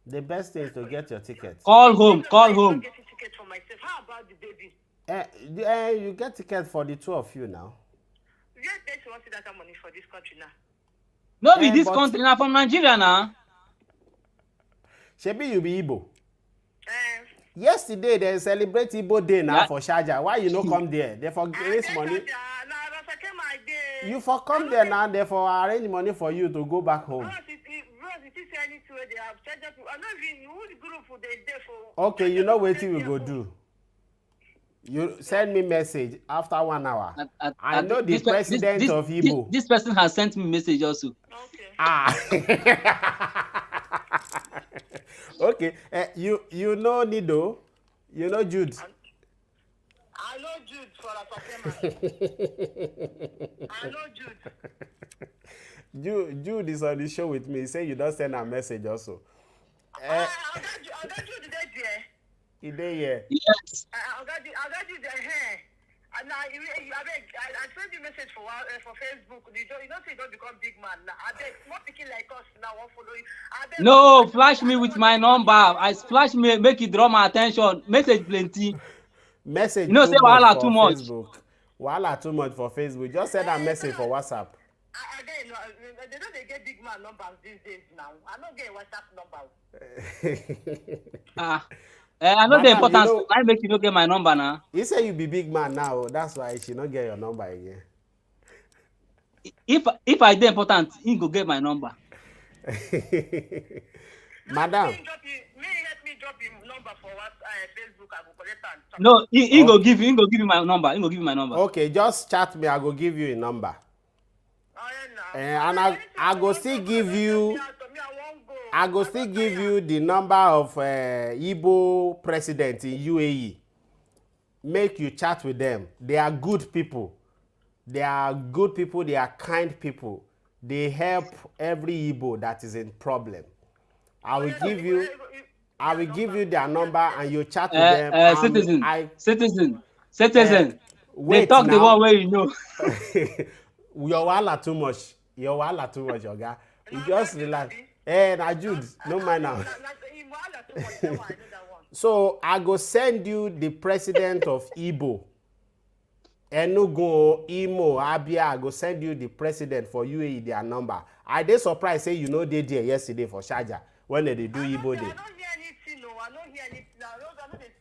The best thing is to get your ticket. Call home. Call home. Get a ticket for myself. How about the baby? You get ticket for the two of you now. Yes, there's want to that money for this country now. No be this country now, from Nigeria now. Shebi you be Igbo. Yesterday they celebrate Igbo Day now for Sharjah. Why you no come there? They for raise money. You for come there now. They for arrange money for you to go back home. Okay, you know what we go do. You send me message after 1 hour. I know the president of Igbo. This person has sent me message also. Okay. Okay. You know Nido. You know Jude. I know Jude for Asakema. I know Jude. Jude is on the show with me. He said you don't send a message also. I got Jude there. He did, yeah. Yes. I got you there. And I sent you a message for Facebook. You don't say you don't become big man. I beg, not picking like us now. Won't follow you. No, flash me with my number. I flash me, make it draw my attention. Message plenty. Message. You know, say wahala too much. Facebook. Wahala too much for Facebook. Just send a message for WhatsApp. Again, they don't get big man numbers these days now. I don't get WhatsApp number. I know the importance. I make you not get my number now. You say you be big man now. That's why she not get your number again. If I dey important, he go get my number. Madam. May help me drop your number for Facebook. I will collect and. No, he go give you my number. He go give you my number. Okay, just chat me. I go give you a number. And I go still give you. I go still give you the number of Igbo president in UAE. Make you chat with them. They are good people. They are good people. They are kind people. They help every Igbo that is in problem. I will give you their number and you chat with them. Citizen. Wait, they talk now. The one way you know. Your wahala too much. Oga. You just relax. Na Jude, no mind now. So I go send you the president of Igbo. Enugu, Imo, Abia. I go send you the president for UAE their number. I dey surprised say you know they there yesterday for Sharjah when they do Igbo Day. I don't hear anything. No, I don't hear anything.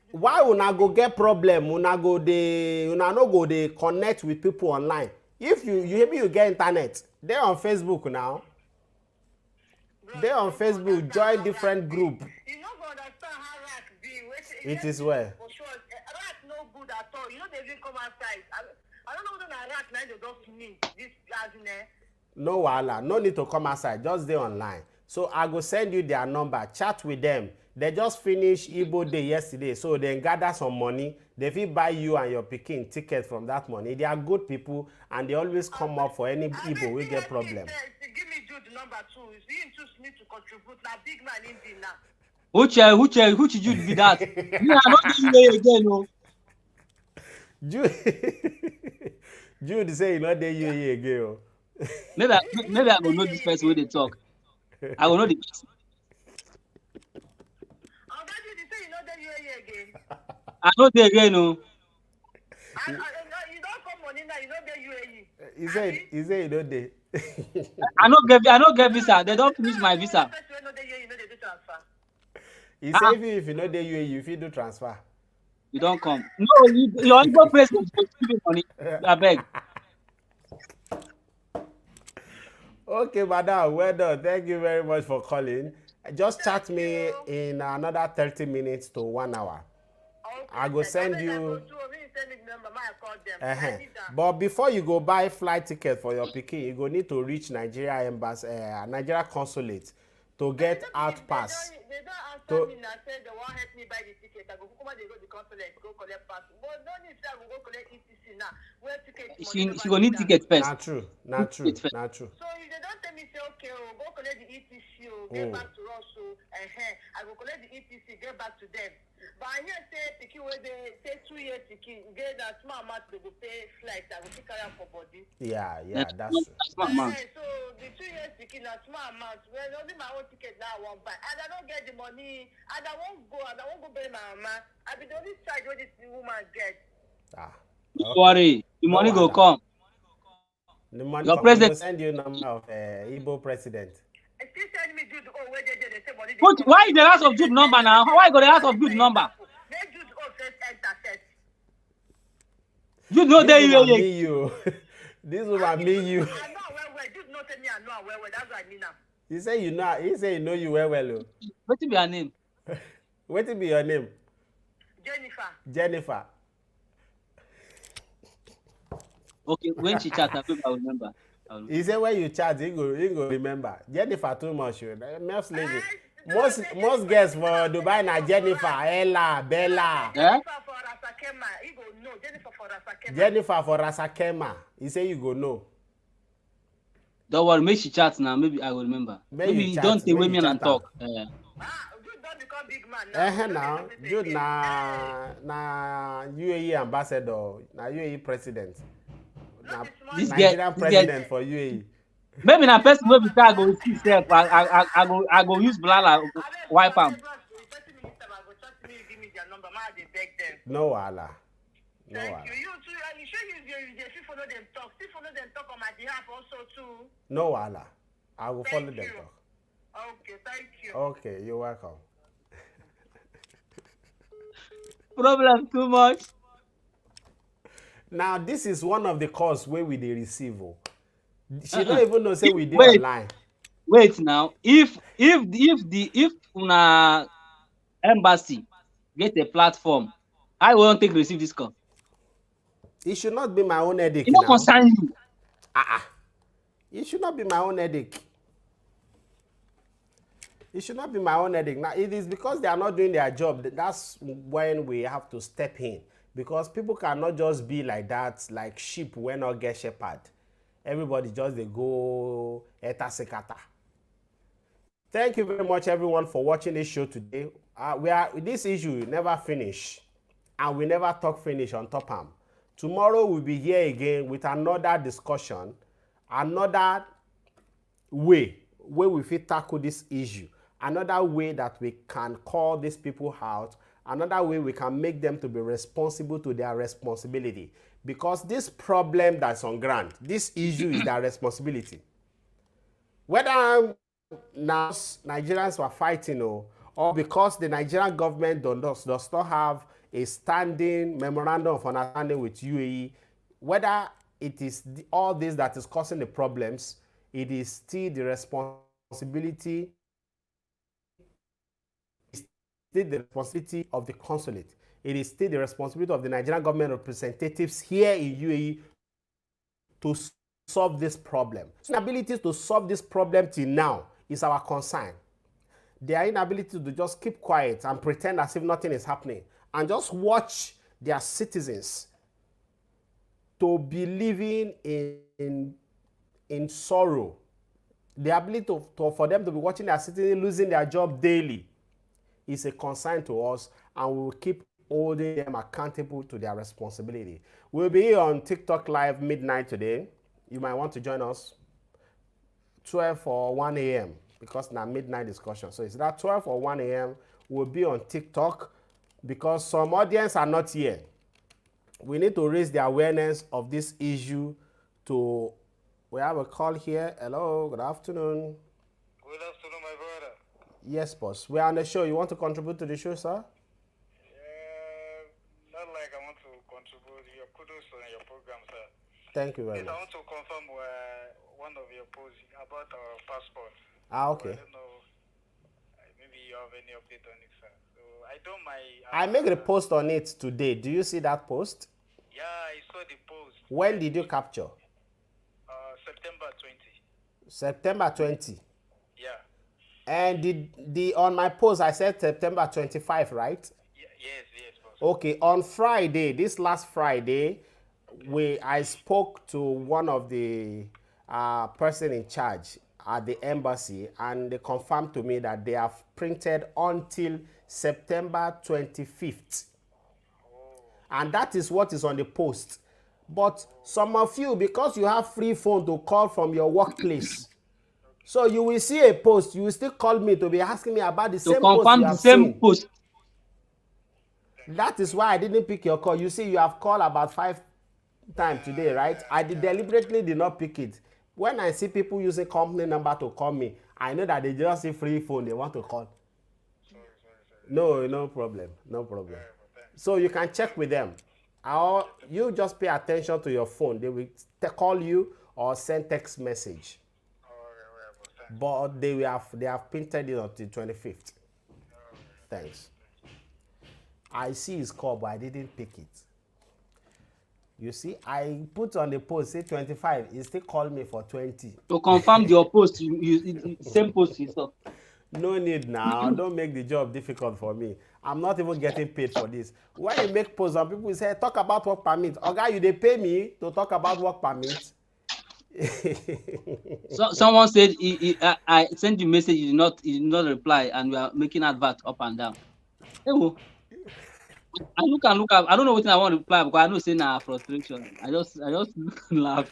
Why una go get problem? Una no go dey connect with people online. If you get internet, they on Facebook now. They on Facebook, join different group. You know, understand how rat be. It is well. For sure, rat no good at all. You know they didn't come outside. I don't know whether a rat now they don't mean this as in there. No wahala, no need to come outside. Just stay online. So I go send you their number. Chat with them. They just finished Igbo Day yesterday, so they gather some money. They fit buy you and your pikin ticket from that money. They are good people and they always come up for any Igbo we get problem. Give me Jude number 2. You just need to contribute. Now big man in the now. Which Jude be that? Me, I not doing it again, no. Jude say you not there you again. Maybe I will know this person when they talk. I will know the person. I know they again, no. You don't come money now. You know the UAE. He said you know they. I no get visa. They don't finish my visa. He said if you know the UAE, you fit do transfer. You don't come. No, your Igbo president will give you money. I beg. Okay, madam, well done. Thank you very much for calling. Just chat me in another 30 minutes to 1 hour. Okay, I go send you. Uh-huh. But before you go buy flight ticket for your pikin, you go need to reach Nigeria embassy, Nigeria consulate to get out pass. They don't answer me now. Say they won't help me buy the ticket. I go come they go the consulate, go collect pass. But no need to go collect ETC now. Where ticket? She go need ticket first. Not true. So if they don't tell me say okay, go collect the ETC, get back to us, I go collect the ETC, get back to them. But I hear say pikin where they say 2 years pikin get that small amount they go pay flight. I go take care for body. Yeah, that's true. Small amount. So the 2 years pikin na small amount. Well, only my own ticket now I won't buy, and I don't get the money, and I won't go buy my mama. I be the only child where this woman get. Don't worry, the money go come. The money Your president will send you number of Igbo president. Still send me Jude. Where they say money. Why the last of Jude number now? Why go the last of Jude number? Make Jude first enter first. You know they you. This woman me you. I know well. Jude not tell me I know well. That's what I mean now. He say you know. He say you know you well. What be her name? What be your name? Jennifer. Okay, when she chat, I will remember. He said when you chat, he go remember. Jennifer too much. Most lady. Most guests for Dubai na Jennifer, Ella, Bella. Jennifer for Rasakema. He go no. Jennifer for Rasakema. Jennifer for Rasakema. He say you go no. Don't worry, make she chat now. Maybe I will remember. Maybe you don't take with me and talk. Jude don't become big man now. Now. Jude na UAE ambassador, na UAE president. This Nigerian president for UAE. Maybe na person wey be say I go see self. I go use blala wipe am. No wahala. Thank you. You too. You sure you follow them talk. Still follow them talk on my behalf also too. No wahala. I will follow them talk. Okay, thank you. Okay, you're welcome. Problem too much. Now this is one of the calls where we dey receive. She don't even know say we dey online. Wait now. If una embassy get a platform, I won't receive this call. It should not be my own headache. It don't concern you. It should not be my own headache. It should not be my own headache. Now, it is because they are not doing their job. That's when we have to step in. Because people cannot just be like that, like sheep when not get shepherd. Everybody just they go eta sekata. Thank you very much, everyone, for watching this show today. This issue never finish, and we never talk finish on top am. Tomorrow we'll be here again with another discussion, another way we fit tackle this issue, another way that we can call these people out, another way we can make them to be responsible to their responsibility. Because this problem that's on ground, this issue is their responsibility. Whether now Nigerians were fighting or because the Nigerian government does not have a standing memorandum of understanding with UAE, whether it is all this that is causing the problems, it is still the responsibility of the consulate. It is still the responsibility of the Nigerian government representatives here in UAE to solve this problem. So the inability to solve this problem till now is our concern. Their inability to just keep quiet and pretend as if nothing is happening and just watch their citizens to be living in sorrow. The ability for them to be watching their citizens losing their job daily is a concern to us, and we will keep holding them accountable to their responsibility. We'll be here on TikTok Live midnight today. You might want to join us 12 or 1 a.m. because now midnight discussion. So it's that 12 or 1 a.m. We'll be on TikTok because some audience are not here. We need to raise the awareness of this issue to, we have a call here. Hello, good afternoon. Good afternoon, my brother. Yes, boss. We're on the show. You want to contribute to the show, sir? Not like I want to contribute. Your kudos on your program, sir. Thank you very Yes, much. I want to confirm one of your posts about our passport. Okay. I don't know. Maybe you have any update on it, sir. So I don't my. I make a post on it today. Do you see that post? Yeah, I saw the post. When did you capture? September 20. September 20. Yeah. And on my post I said September 25, right? Yes, boss. Okay, on Friday, this last Friday, I spoke to one of the person in charge at the embassy, and they confirmed to me that they have printed until September 25th. And that is what is on the post. But some of you, because you have free phone to call from your workplace, so you will see a post, you will still call me to be asking me about the same post you have seen. Post. That is why I didn't pick your call. You see, you have called about 5 times today, right? I deliberately did not pick it. When I see people using company number to call me, I know that they just see free phone, they want to call. No problem. So you can check with them. Or you just pay attention to your phone. They will call you or send text message. But they have printed it until 25th. Thanks. I see his call, but I didn't pick it. You see, I put on the post, say 25. He still called me for 20. To confirm your post, you same post yourself. No need now. Don't make the job difficult for me. I'm not even getting paid for this. When you make posts on people say, talk about work permit. Okay, they pay me to talk about work permit. So someone said I sent you message, you did not reply, and we are making advert up and down. Hey, I look up. I don't know what I want to reply because I know saying frustration. I just laugh.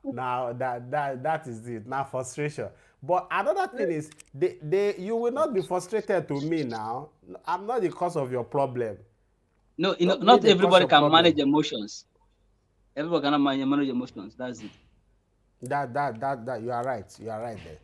Now that is it. Now frustration. But another thing is, you will not be frustrated to me now. I'm not the cause of your problem. No, not everybody can manage emotions. Everybody cannot manage emotions. That's it. That you are right. You are right there.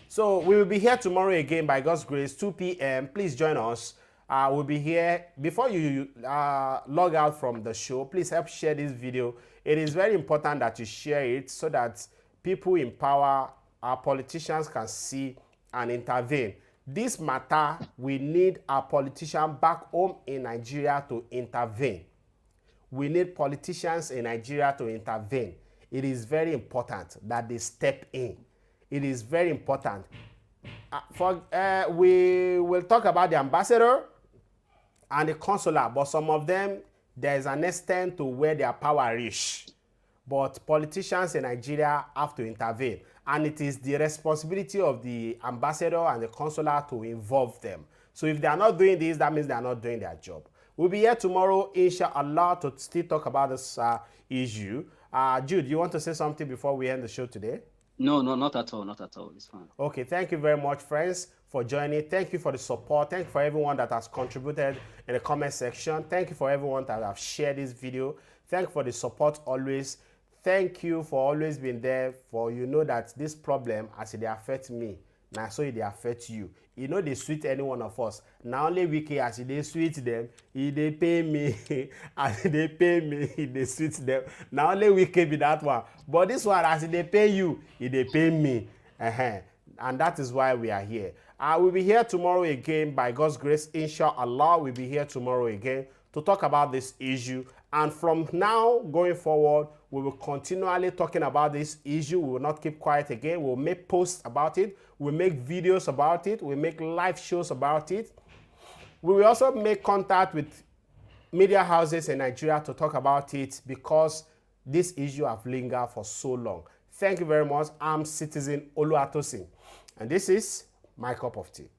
So we will be here tomorrow again by God's grace, 2 p.m. Please join us. We'll be here. Before you log out from the show, please help share this video. It is very important that you share it so that people in power, our politicians, can see and intervene. This matter, we need our politicians back home in Nigeria to intervene. We need politicians in Nigeria to intervene. it is very important that they step in. It is very important. We will talk about the ambassador and the consular, but some of them, there is an extent to where their power reach. But politicians in Nigeria have to intervene, and it is the responsibility of the ambassador and the consular to involve them. So if they are not doing this, that means they are not doing their job. We'll be here tomorrow, inshallah, to still talk about this issue. Jude, you want to say something before we end the show today? No, not at all, not at all. It's fine. Okay, thank you very much, friends, for joining. Thank you for the support. Thank you for everyone that has contributed in the comment section. Thank you for everyone that have shared this video. Thank you for the support always. Thank you for always being there. For you know that this problem, as it affects me, now so it affects you. You know they sweet any one of us. Now only wiki as they sweet them, they pay me, as they pay me, they sweet them. Now only wiki be that one. But this one, as they pay you, they pay me. And that is why we are here. We'll be here tomorrow again by God's grace. Inshallah, we'll be here tomorrow again to talk about this issue. And from now going forward, we will continually talking about this issue. We will not keep quiet again. We'll make posts about it. We'll make videos about it. We'll make live shows about it. We will also make contact with media houses in Nigeria to talk about it because this issue has lingered for so long. Thank you very much. I'm Citizen Oluwatosin, and this is my cup of tea.